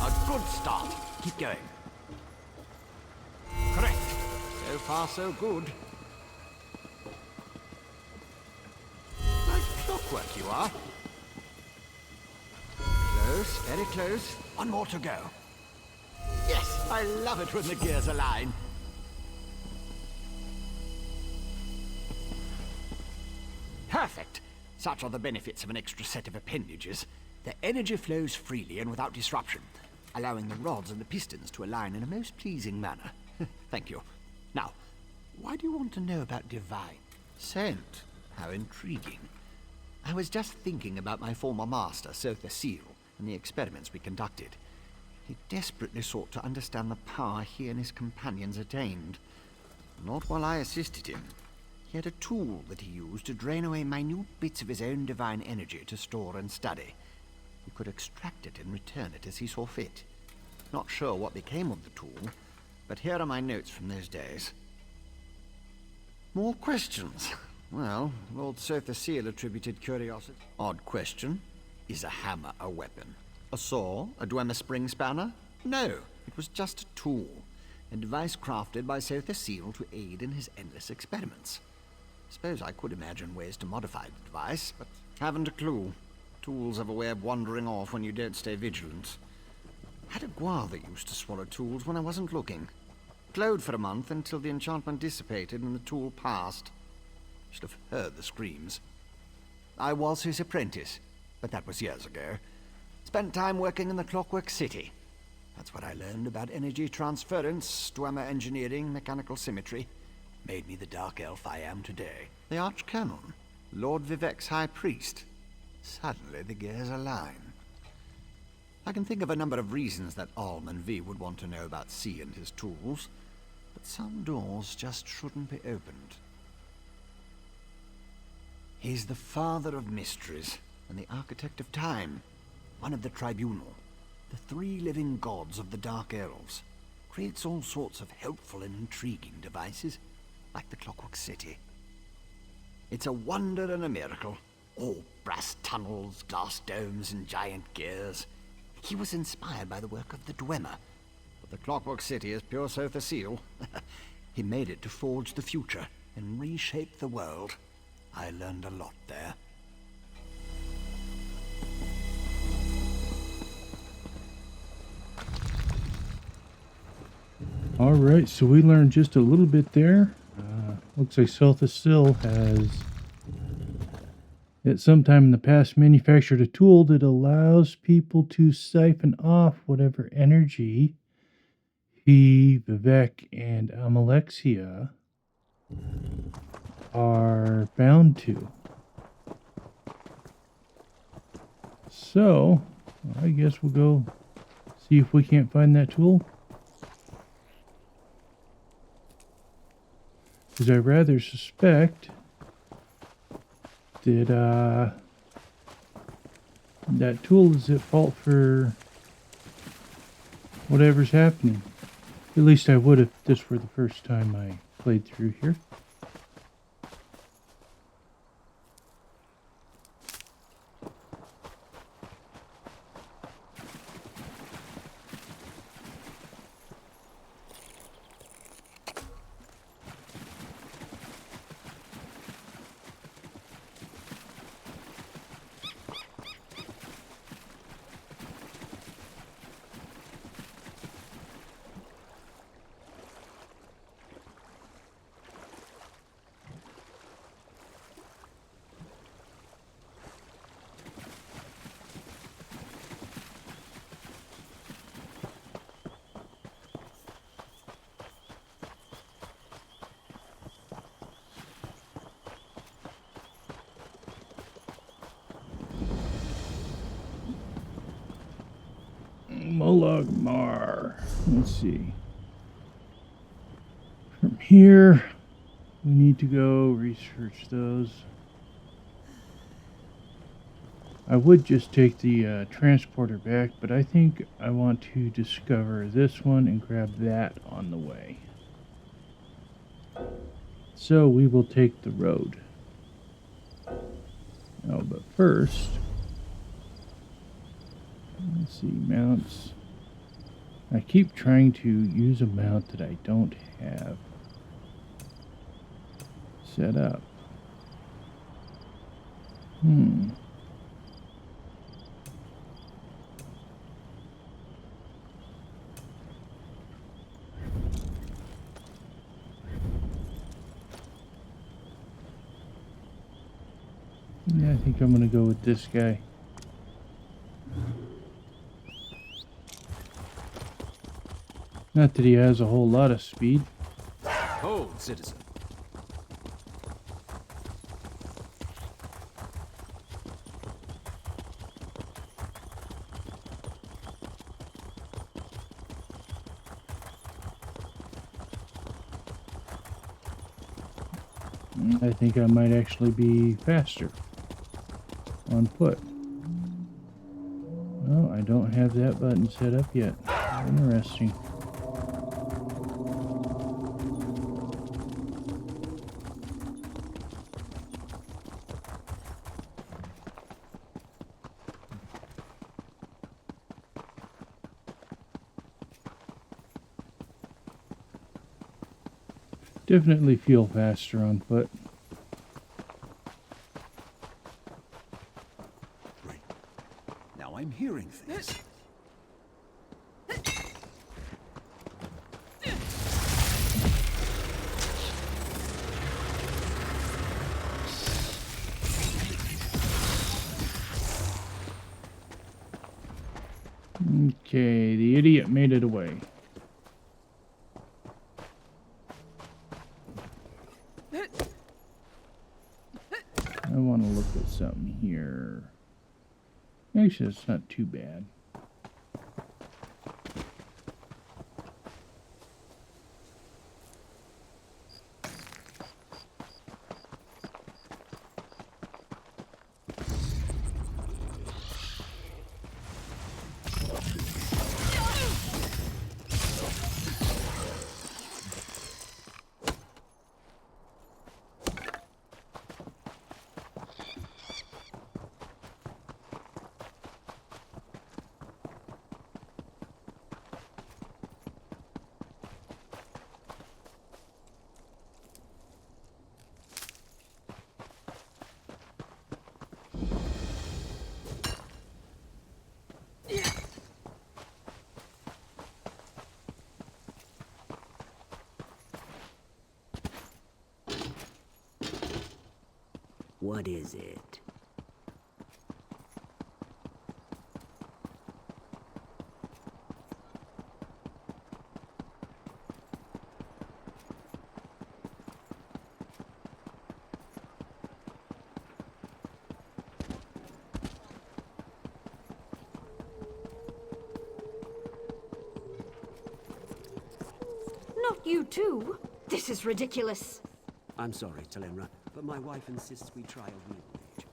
A good start. Keep going. Correct. So far, so good. Like clockwork you are. Close, very close. One more to go. Yes, I love it when the gears align. Perfect! Such are the benefits of an extra set of appendages. The energy flows freely and without disruption, allowing the rods and the pistons to align in a most pleasing manner. Thank you. Now, why do you want to know about divine scent? How intriguing. I was just thinking about my former master, Sotherseal, and the experiments we conducted. He desperately sought to understand the power he and his companions attained. Not while I assisted him. He had a tool that he used to drain away minute bits of his own divine energy to store and study. He could extract it and return it as he saw fit. Not sure what became of the tool, but here are my notes from those days. More questions? Well, Lord Sotherseal attributed curiosity. Odd question. Is a hammer a weapon? A saw? A Dwemer spring spanner? No, it was just a tool. A device crafted by Sotherseal to aid in his endless experiments. Suppose I could imagine ways to modify the device, but haven't a clue. Tools have a way of wandering off when you don't stay vigilant. Had a guar that used to swallow tools when I wasn't looking. Glowed for a month until the enchantment dissipated and the tool passed. Should have heard the screams. I was his apprentice, but that was years ago. Spent time working in the Clockwork City. That's what I learned about energy transference, Dwemer engineering, mechanical symmetry. Made me the dark elf I am today. The Archcanon, Lord Vivek's High Priest. Suddenly the gears align. I can think of a number of reasons that Alm and V would want to know about C and his tools, but but some doors just shouldn't be opened. He's the father of mysteries and the architect of time, one of the tribunal, the three living gods of the Dark Elves. Creates all sorts of helpful and intriguing devices, like the Clockwork City. It's a wonder and a miracle. All brass tunnels, glass domes, and giant gears. He was inspired by the work of the Dwemer, but the Clockwork City is pure so facile. He made it to forge the future and reshape the world. I learned a lot there. All right, so we learned just a little bit there. Looks like Still has, at some time in the past, manufactured a tool that allows people to siphon off whatever energy he, Vivek, and Amalexia are bound to. So, I guess we'll go see if we can't find that tool. Because I rather suspect that that tool is at fault for whatever's happening. At least I would if this were the first time I played through here. Molagmar. Let's see. From here, we need to go research those. I would just take the transporter back, but I think I want to discover this one and grab that on the way. So we will take the road. Oh, but first, let's see, mounts. I keep trying to use a mount that I don't have set up. Yeah, I think I'm gonna go with this guy. Not that he has a whole lot of speed. Hold, citizen. I think I might actually be faster on foot. Oh, I don't have that button set up yet. Interesting. Definitely feel faster on foot. Right. Now I'm hearing things. Okay, the idiot made it away. I want to look at something here. Actually, it's not too bad. What is it? Not you too. This is ridiculous. I'm sorry, Telenra, but my wife insists we try a real mage.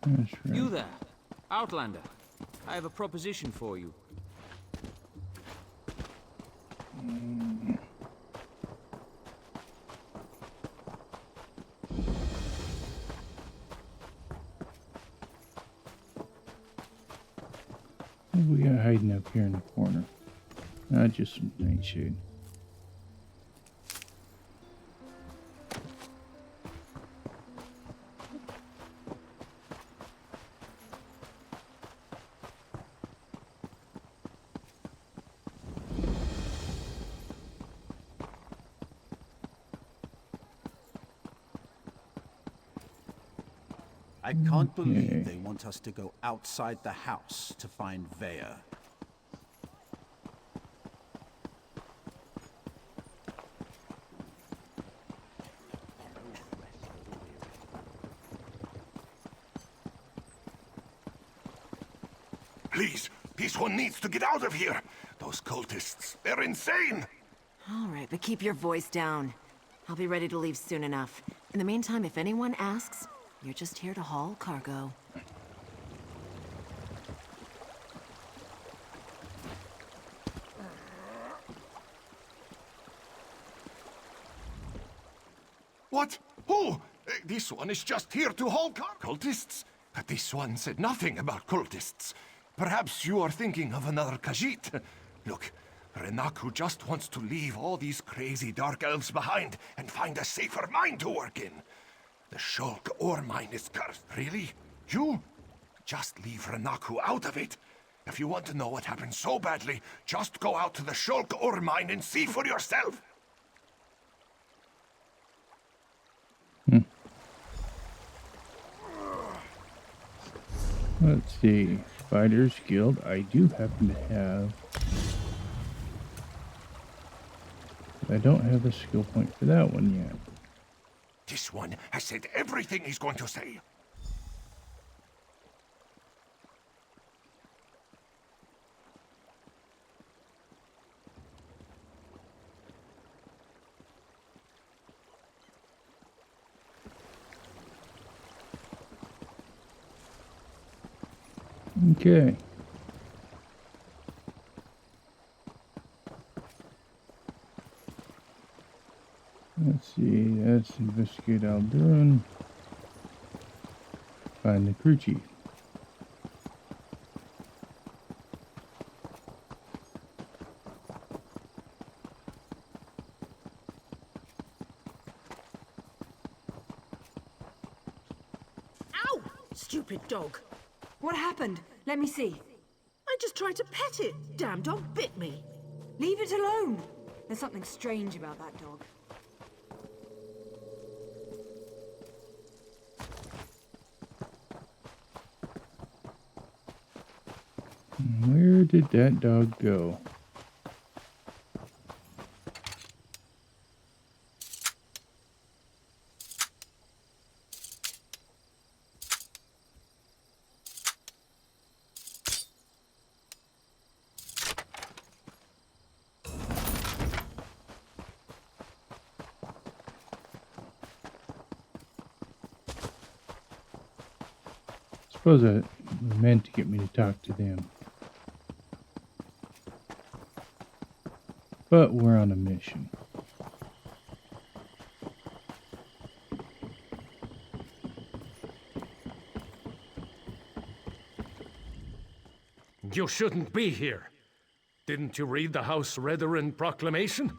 That's right. You there, Outlander. I have a proposition for you. What do we got hiding up here in the corner? Not just some nightshade. I can't believe they want us to go outside the house to find Vaya. Please, this one needs to get out of here. Those cultists, they're insane. All right, but keep your voice down. I'll be ready to leave soon enough. In the meantime, if anyone asks, you're just here to haul cargo. What? Who? This one is just here to haul cultists? This one said nothing about cultists. Perhaps you are thinking of another Khajiit. Look, Renaku just wants to leave all these crazy dark elves behind and find a safer mine to work in. The Shulk ore mine is cursed. Really? You? Just leave Renaku out of it. If you want to know what happened so badly, just go out to the Shulk ore mine and see for yourself. Let's see. Fighters Guild. I do happen to have I don't have a skill point for that one yet. This one has said everything he's going to say. Okay. Let's see, let's investigate Alduin. Find the crew chief. Ow! Stupid dog. What happened? Let me see. I just tried to pet it. Damn dog bit me. Leave it alone. There's something strange about that dog. Where did that dog go? Suppose it meant to get me to talk to them. But we're on a mission. You shouldn't be here. Didn't you read the House Redarin proclamation?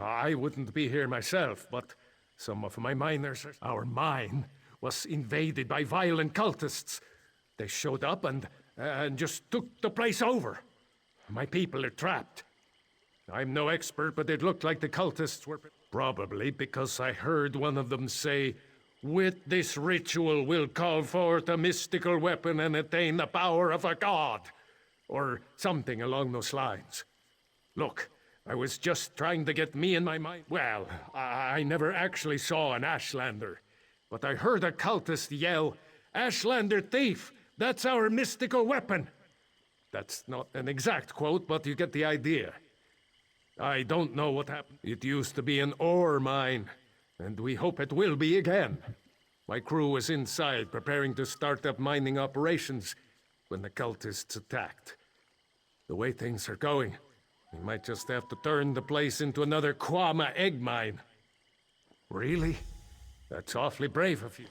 I wouldn't be here myself, but some of my miners, our mine, was invaded by violent cultists. They showed up and just took the place over. My people are trapped. I'm no expert, but it looked like the cultists were... Probably because I heard one of them say, "With this ritual we'll call forth a mystical weapon and attain the power of a god." Or something along those lines. Look, I was just trying to get me and my mind... Well, I never actually saw an Ashlander, but I heard a cultist yell, "Ashlander thief! That's our mystical weapon!" That's not an exact quote, but you get the idea. I don't know what happened. It used to be an ore mine, and we hope it will be again. My crew was inside, preparing to start up mining operations when the cultists attacked. The way things are going, we might just have to turn the place into another Kwama egg mine. Really? That's awfully brave of you.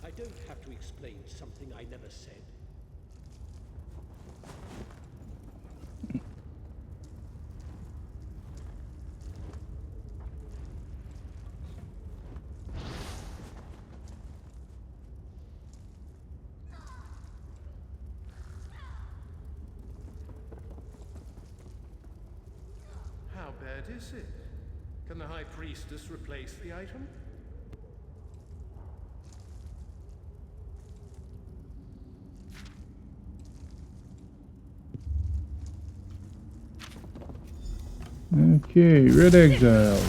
I don't have to explain something I never said. How bad is it? Can the High Priestess replace the item? Okay, Red Exiles.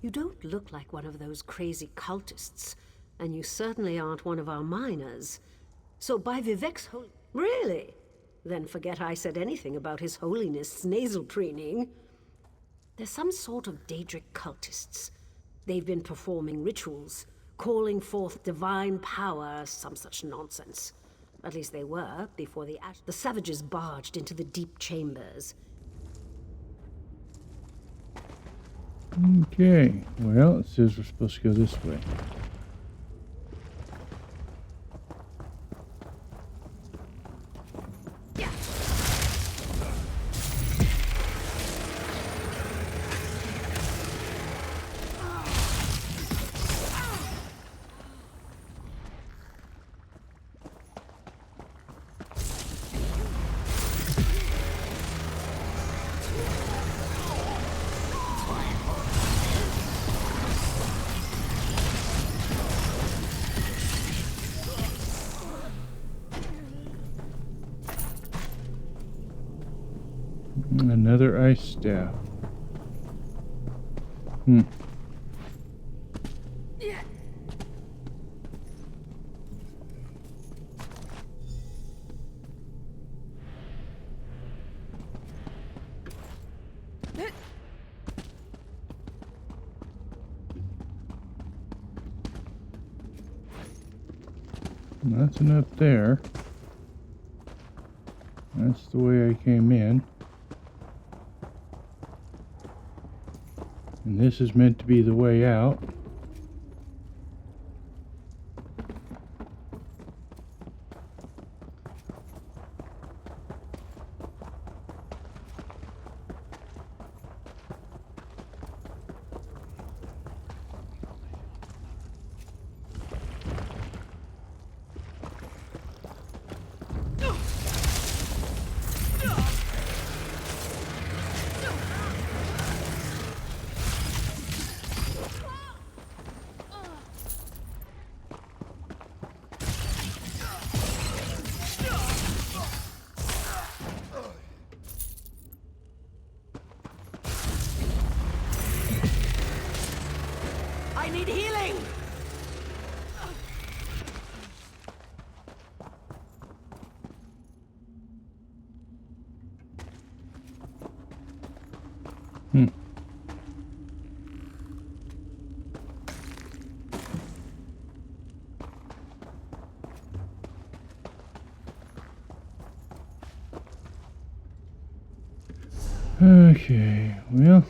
You don't look like one of those crazy cultists, and you certainly aren't one of our miners. So by Vivek's holy... Really? Then forget I said anything about His Holiness' nasal preening. They're some sort of Daedric cultists. They've been performing rituals, calling forth divine power, some such nonsense. At least they were, before the savages barged into the deep chambers. Okay, well, it says we're supposed to go this way. Another ice staff. Nothing up there. That's the way I came in. And this is meant to be the way out. I need healing! Okay, well.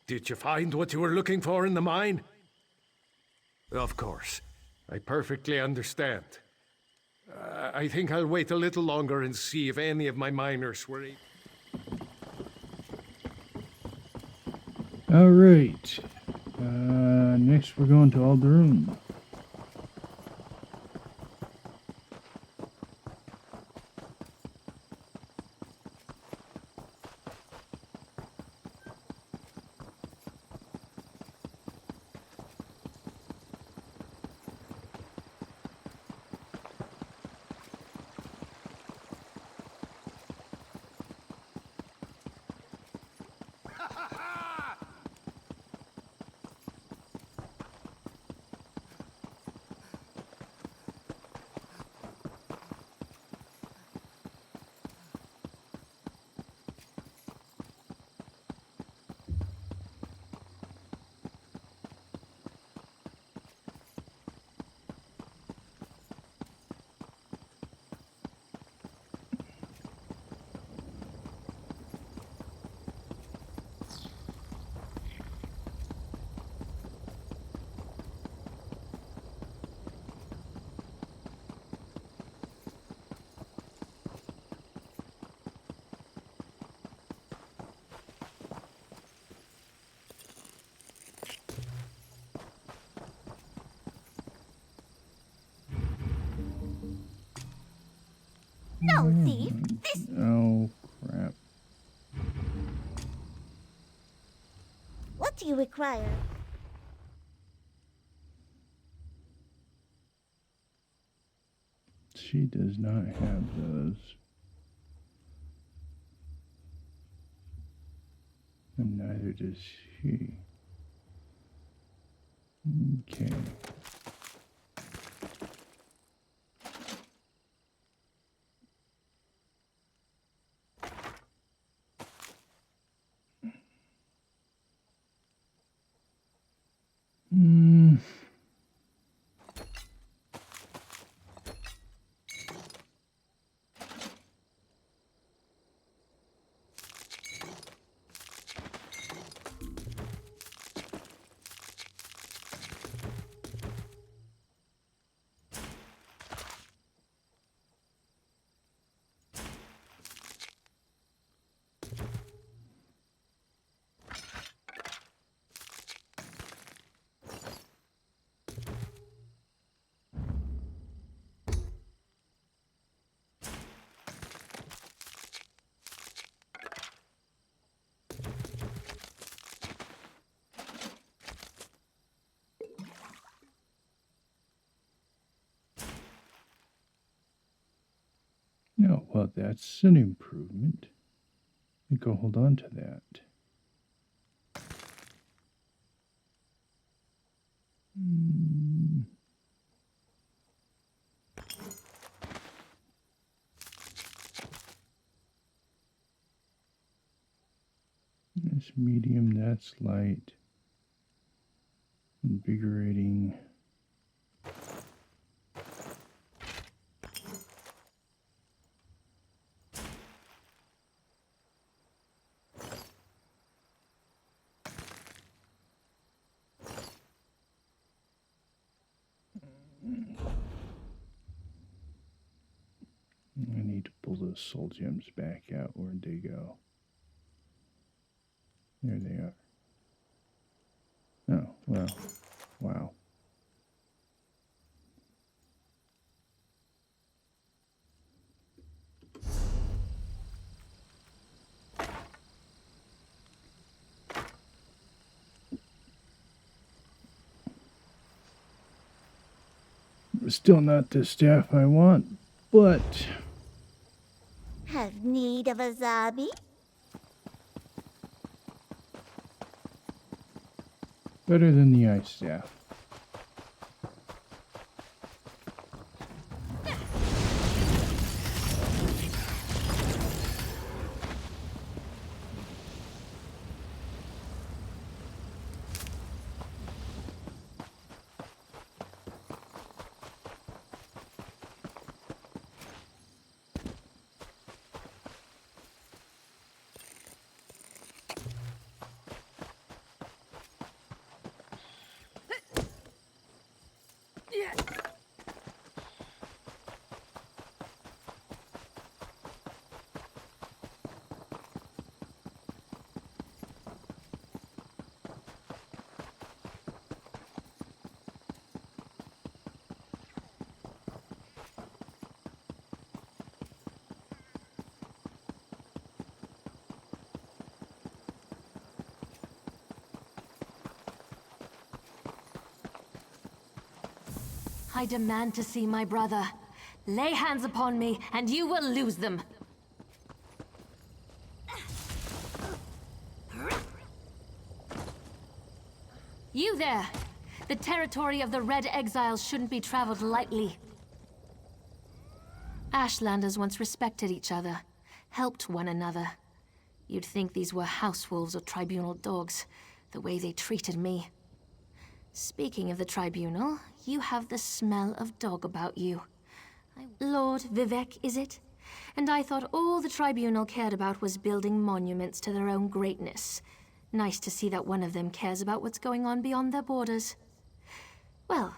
Did you find what you were looking for in the mine? Of course. I perfectly understand. I think I'll wait a little longer and see if any of my miners were able... All right. Next we're going to Alderun. No, thief. This... Oh, crap. What do you require? She does not have those. And neither does she. Okay. No, well, that's an improvement. We go hold on to that. That's medium, that's light. Invigorating. I need to pull those soul gems back out. Where'd they go? There they are. Oh, well, wow. Still not the staff I want, but... Have need of a zombie? Better than the ice staff. I demand to see my brother. Lay hands upon me, and you will lose them. You there! The territory of the Red Exiles shouldn't be traveled lightly. Ashlanders once respected each other, helped one another. You'd think these were house wolves or tribunal dogs, the way they treated me. Speaking of the tribunal, you have the smell of dog about you. Lord Vivec, is it? And I thought all the tribunal cared about was building monuments to their own greatness. Nice to see that one of them cares about what's going on beyond their borders. Well,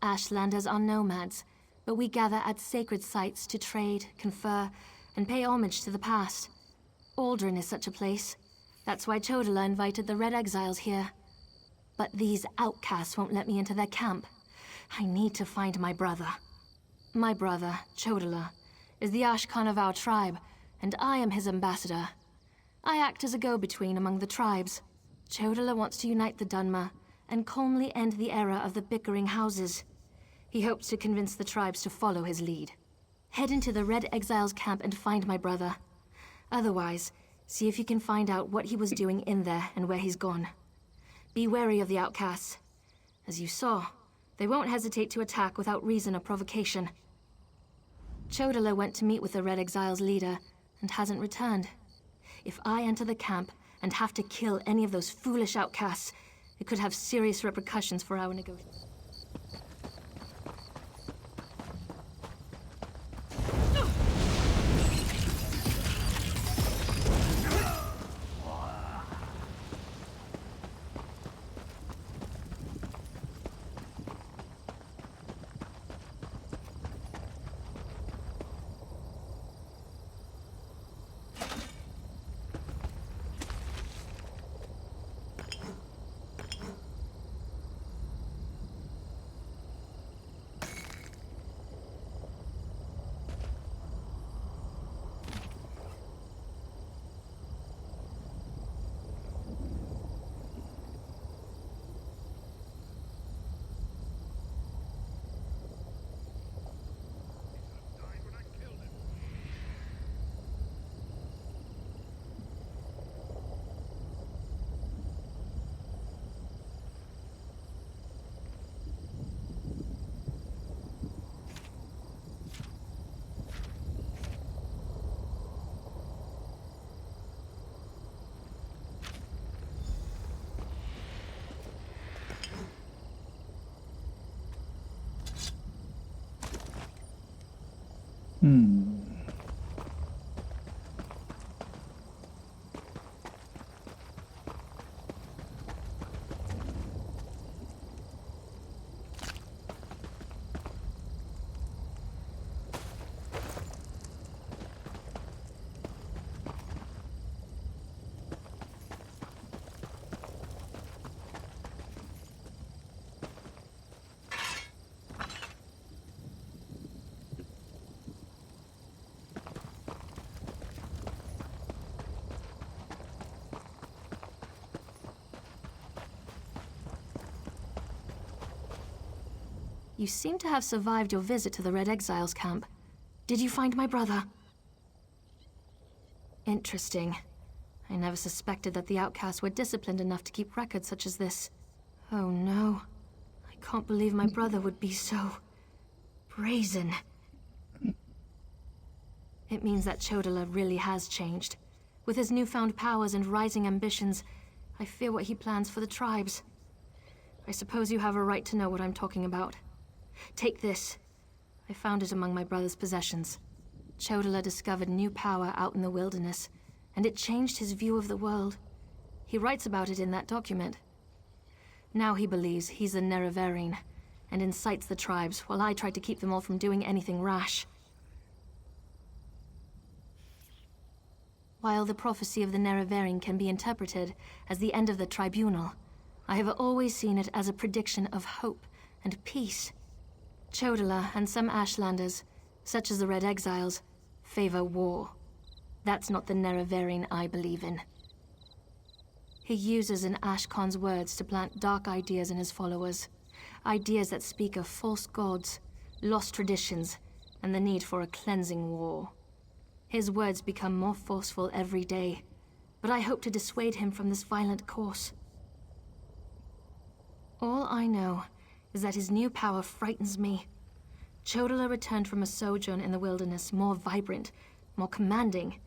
Ashlanders are nomads, but we gather at sacred sites to trade, confer, and pay homage to the past. Aldrin is such a place. That's why Chodala invited the Red Exiles here. But these outcasts won't let me into their camp. I need to find my brother. My brother, Chodala, is the Ashkan of our tribe, and I am his ambassador. I act as a go-between among the tribes. Chodala wants to unite the Dunmer and calmly end the era of the bickering houses. He hopes to convince the tribes to follow his lead. Head into the Red Exiles camp and find my brother. Otherwise, see if you can find out what he was doing in there and where he's gone. Be wary of the outcasts. As you saw, they won't hesitate to attack without reason or provocation. Chodala went to meet with the Red Exiles leader and hasn't returned. If I enter the camp and have to kill any of those foolish outcasts, it could have serious repercussions for our negotiations. You seem to have survived your visit to the Red Exiles camp. Did you find my brother? Interesting. I never suspected that the outcasts were disciplined enough to keep records such as this. Oh no. I can't believe my brother would be so brazen. It means that Chodala really has changed. With his newfound powers and rising ambitions, I fear what he plans for the tribes. I suppose you have a right to know what I'm talking about. Take this. I found it among my brother's possessions. Chodala discovered new power out in the wilderness, and it changed his view of the world. He writes about it in that document. Now he believes he's the Nerevarine, and incites the tribes while I try to keep them all from doing anything rash. While the prophecy of the Nerevarine can be interpreted as the end of the tribunal, I have always seen it as a prediction of hope and peace. Chodala and some Ashlanders, such as the Red Exiles, favor war. That's not the Nerevarine I believe in. He uses an Ashkan's words to plant dark ideas in his followers. Ideas that speak of false gods, lost traditions, and the need for a cleansing war. His words become more forceful every day, but I hope to dissuade him from this violent course. All I know is that his new power frightens me. Chodala returned from a sojourn in the wilderness more vibrant, more commanding.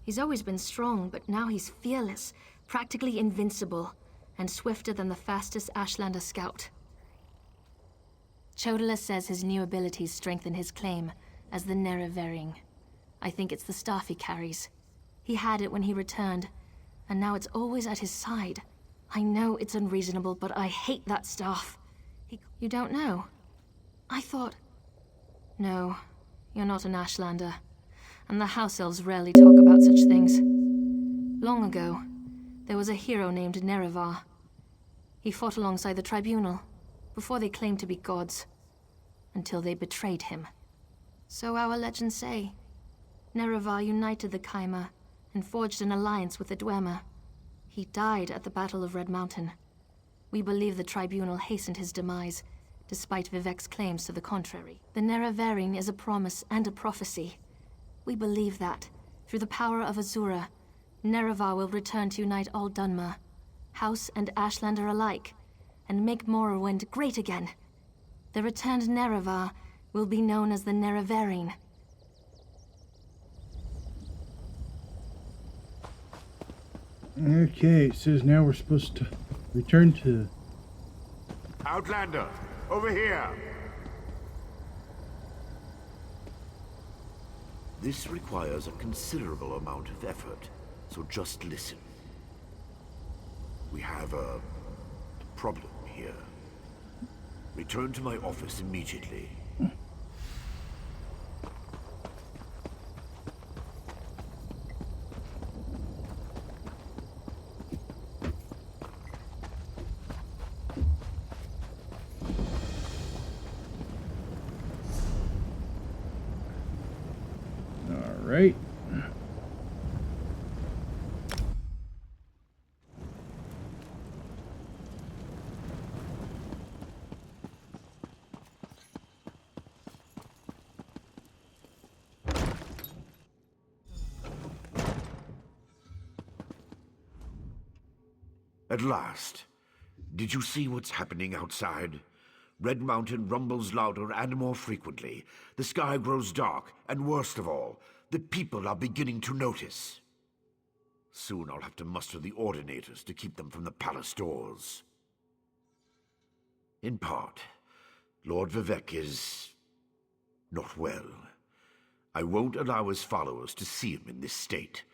He's always been strong, but now he's fearless, practically invincible, and swifter than the fastest Ashlander scout. Chodala says his new abilities strengthen his claim as the Nerevarine. I think it's the staff he carries. He had it when he returned, and now it's always at his side. I know it's unreasonable, but I hate that staff. You don't know? I thought... No, you're not an Ashlander, and the House Elves rarely talk about such things. Long ago, there was a hero named Nerevar. He fought alongside the Tribunal, before they claimed to be gods, until they betrayed him. So our legends say. Nerevar united the Kaima and forged an alliance with the Dwemer. He died at the Battle of Red Mountain. We believe the tribunal hastened his demise, despite Vivek's claims to the contrary. The Nerevarine is a promise and a prophecy. We believe that, through the power of Azura, Nerevar will return to unite all Dunmer, House and Ashlander alike, and make Morrowind great again. The returned Nerevar will be known as the Nerevarine. Okay, it says now we're supposed to return to... Outlander, over here! This requires a considerable amount of effort, so just listen. We have a problem here. Return to my office immediately. All right. At last. Did you see what's happening outside? Red Mountain rumbles louder and more frequently. The sky grows dark, and worst of all, the people are beginning to notice. Soon I'll have to muster the Ordinators to keep them from the palace doors. In part, Lord Vivek is... not well. I won't allow his followers to see him in this state.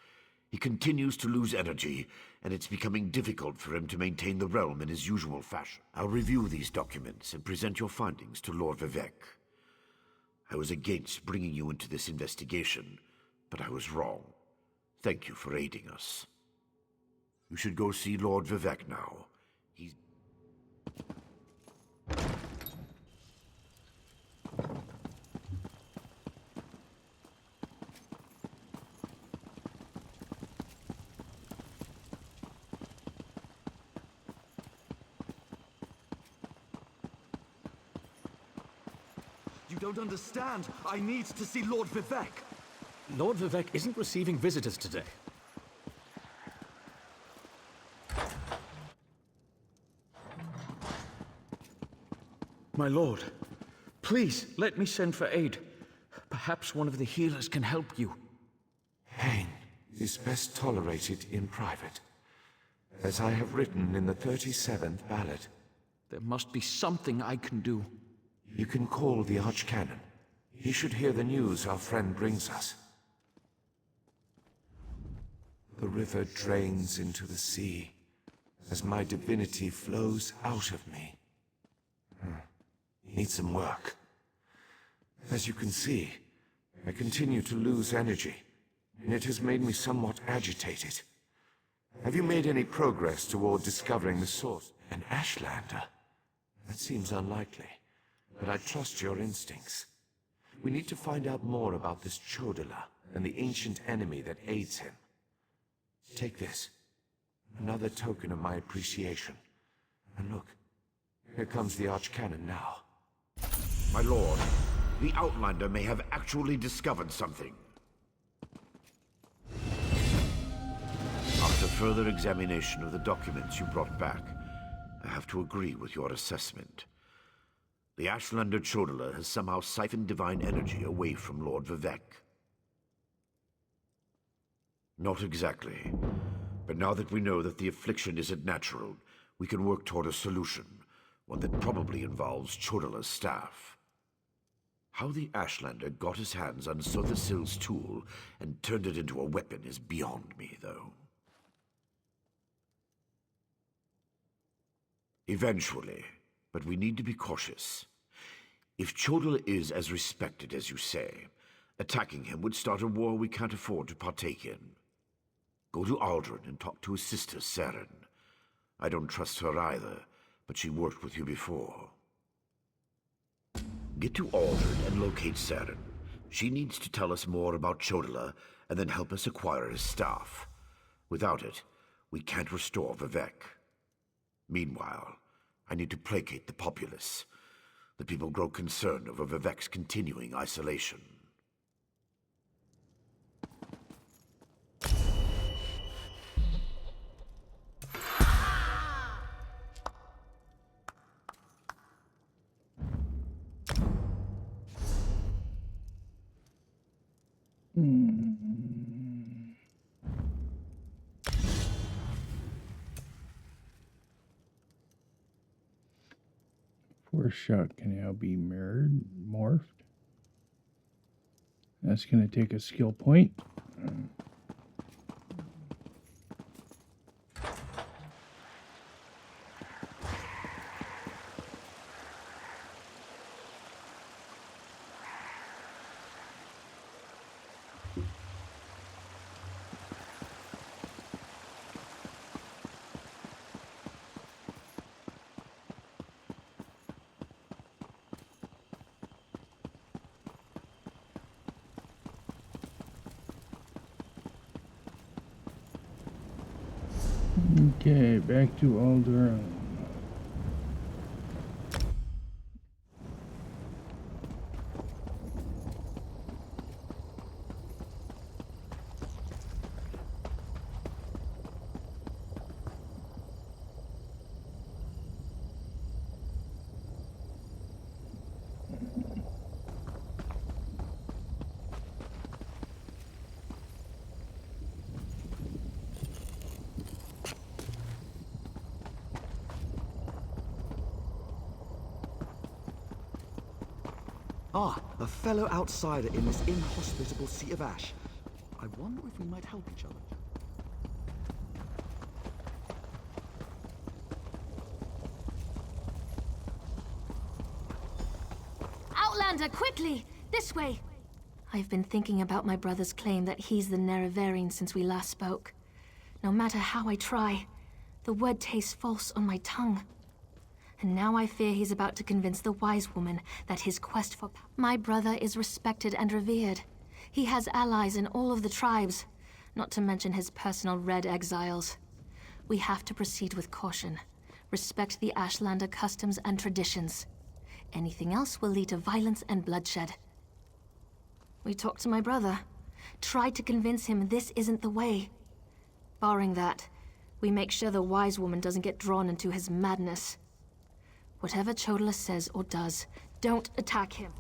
He continues to lose energy, and it's becoming difficult for him to maintain the realm in his usual fashion. I'll review these documents and present your findings to Lord Vivek. I was against bringing you into this investigation, but I was wrong. Thank you for aiding us. You should go see Lord Vivek now. He's... You don't understand. I need to see Lord Vivek. Lord Vivek isn't receiving visitors today. My lord, please let me send for aid. Perhaps one of the healers can help you. Pain is best tolerated in private, as I have written in the 37th ballad. There must be something I can do. You can call the Archcanon. He should hear the news our friend brings us. The river drains into the sea, as my divinity flows out of me. Need some work. As you can see, I continue to lose energy, and it has made me somewhat agitated. Have you made any progress toward discovering the source? An Ashlander? That seems unlikely, but I trust your instincts. We need to find out more about this Chodala and the ancient enemy that aids him. Take this. Another token of my appreciation. And look, here comes the Archcanon now. My lord, the Outlander may have actually discovered something. After further examination of the documents you brought back, I have to agree with your assessment. The Ashlander Chodala has somehow siphoned divine energy away from Lord Vivek. Not exactly. But now that we know that the affliction isn't natural, we can work toward a solution, one that probably involves Chodala's staff. How the Ashlander got his hands on Sothasil's tool and turned it into a weapon is beyond me, though. Eventually, but we need to be cautious. If Chodala is as respected as you say, attacking him would start a war we can't afford to partake in. Go to Aldrin and talk to his sister, Saren. I don't trust her either, but she worked with you before. Get to Aldrin and locate Saren. She needs to tell us more about Chodala and then help us acquire his staff. Without it, we can't restore Vivek. Meanwhile, I need to placate the populace. The people grow concerned over Vivek's continuing isolation. Force shot can now be morphed. That's going to take a skill point. Okay, back to Alderaan. Ah, a fellow outsider in this inhospitable Sea of Ash. I wonder if we might help each other. Outlander, quickly! This way! I've been thinking about my brother's claim that he's the Nerevarine since we last spoke. No matter how I try, the word tastes false on my tongue. And now I fear he's about to convince the wise woman that his quest for power... My brother is respected and revered. He has allies in all of the tribes, not to mention his personal Red Exiles. We have to proceed with caution. Respect the Ashlander customs and traditions. Anything else will lead to violence and bloodshed. We talked to my brother. Tried to convince him this isn't the way. Barring that, we make sure the wise woman doesn't get drawn into his madness. Whatever Chodala says or does, don't attack him.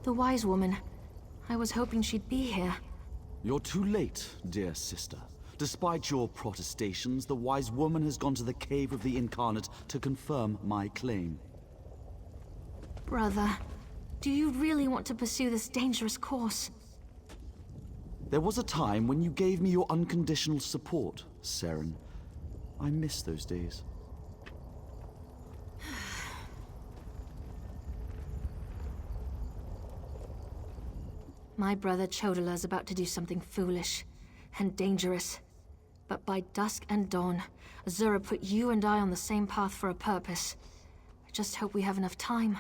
The wise woman. I was hoping she'd be here. You're too late, dear sister. Despite your protestations, the wise woman has gone to the cave of the Incarnate to confirm my claim. Brother, do you really want to pursue this dangerous course? There was a time when you gave me your unconditional support, Seren. I miss those days. My brother Chodala's about to do something foolish and dangerous. But by dusk and dawn, Azura put you and I on the same path for a purpose. I just hope we have enough time.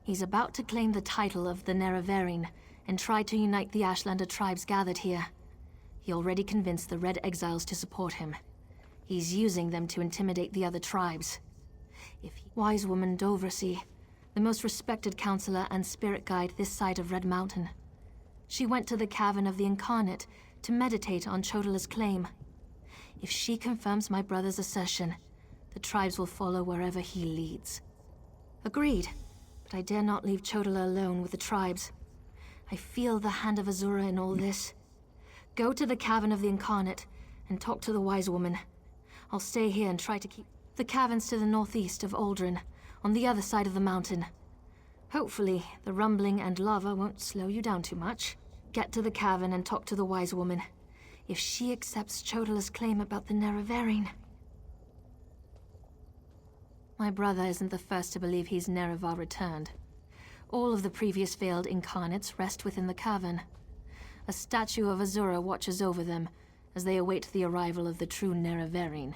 He's about to claim the title of the Nerevarine and try to unite the Ashlander tribes gathered here. He already convinced the Red Exiles to support him. He's using them to intimidate the other tribes. Wise woman Dovrasi, the most respected counselor and spirit guide this side of Red Mountain. She went to the Cavern of the Incarnate to meditate on Chodala's claim. If she confirms my brother's assertion, the tribes will follow wherever he leads. Agreed, but I dare not leave Chodala alone with the tribes. I feel the hand of Azura in all this. Go to the Cavern of the Incarnate and talk to the wise woman. I'll stay here and try to keep... The cavern's to the northeast of Aldrin, on the other side of the mountain. Hopefully, the rumbling and lava won't slow you down too much. Get to the cavern and talk to the wise woman. If she accepts Chodala's claim about the Nerevarine... My brother isn't the first to believe he's Nerevar returned. All of the previous failed incarnates rest within the cavern. A statue of Azura watches over them as they await the arrival of the true Nerevarine.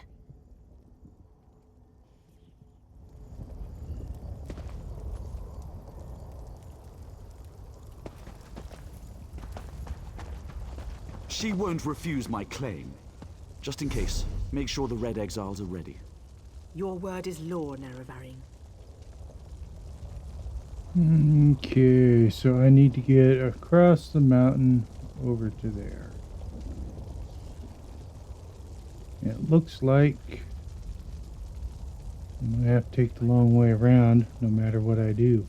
She won't refuse my claim. Just in case, make sure the Red Exiles are ready. Your word is law, Nerevarine. Okay, so I need to get across the mountain over to there. It looks like I'm going to have to take the long way around no matter what I do.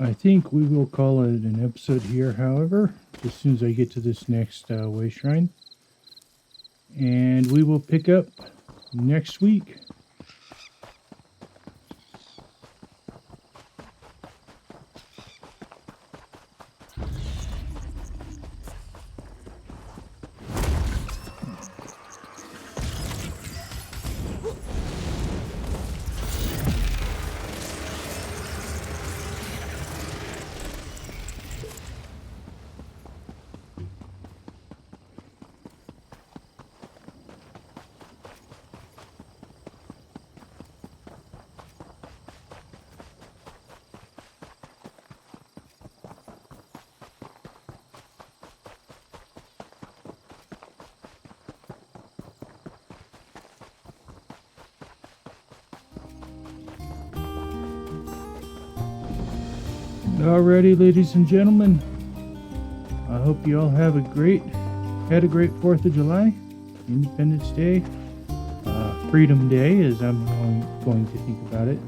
I think we will call it an episode here, however, as soon as I get to this next way shrine. And we will pick up next week. Alrighty, ladies and gentlemen, I hope you all had a great 4th of July, Independence Day, Freedom Day, as I'm going to think about it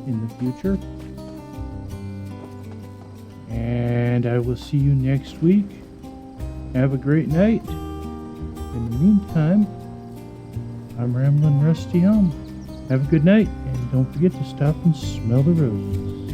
in the future. And I will see you next week. Have a great night. In the meantime, I'm Ramblin' Rusty Helm. Have a good night, and don't forget to stop and smell the roses.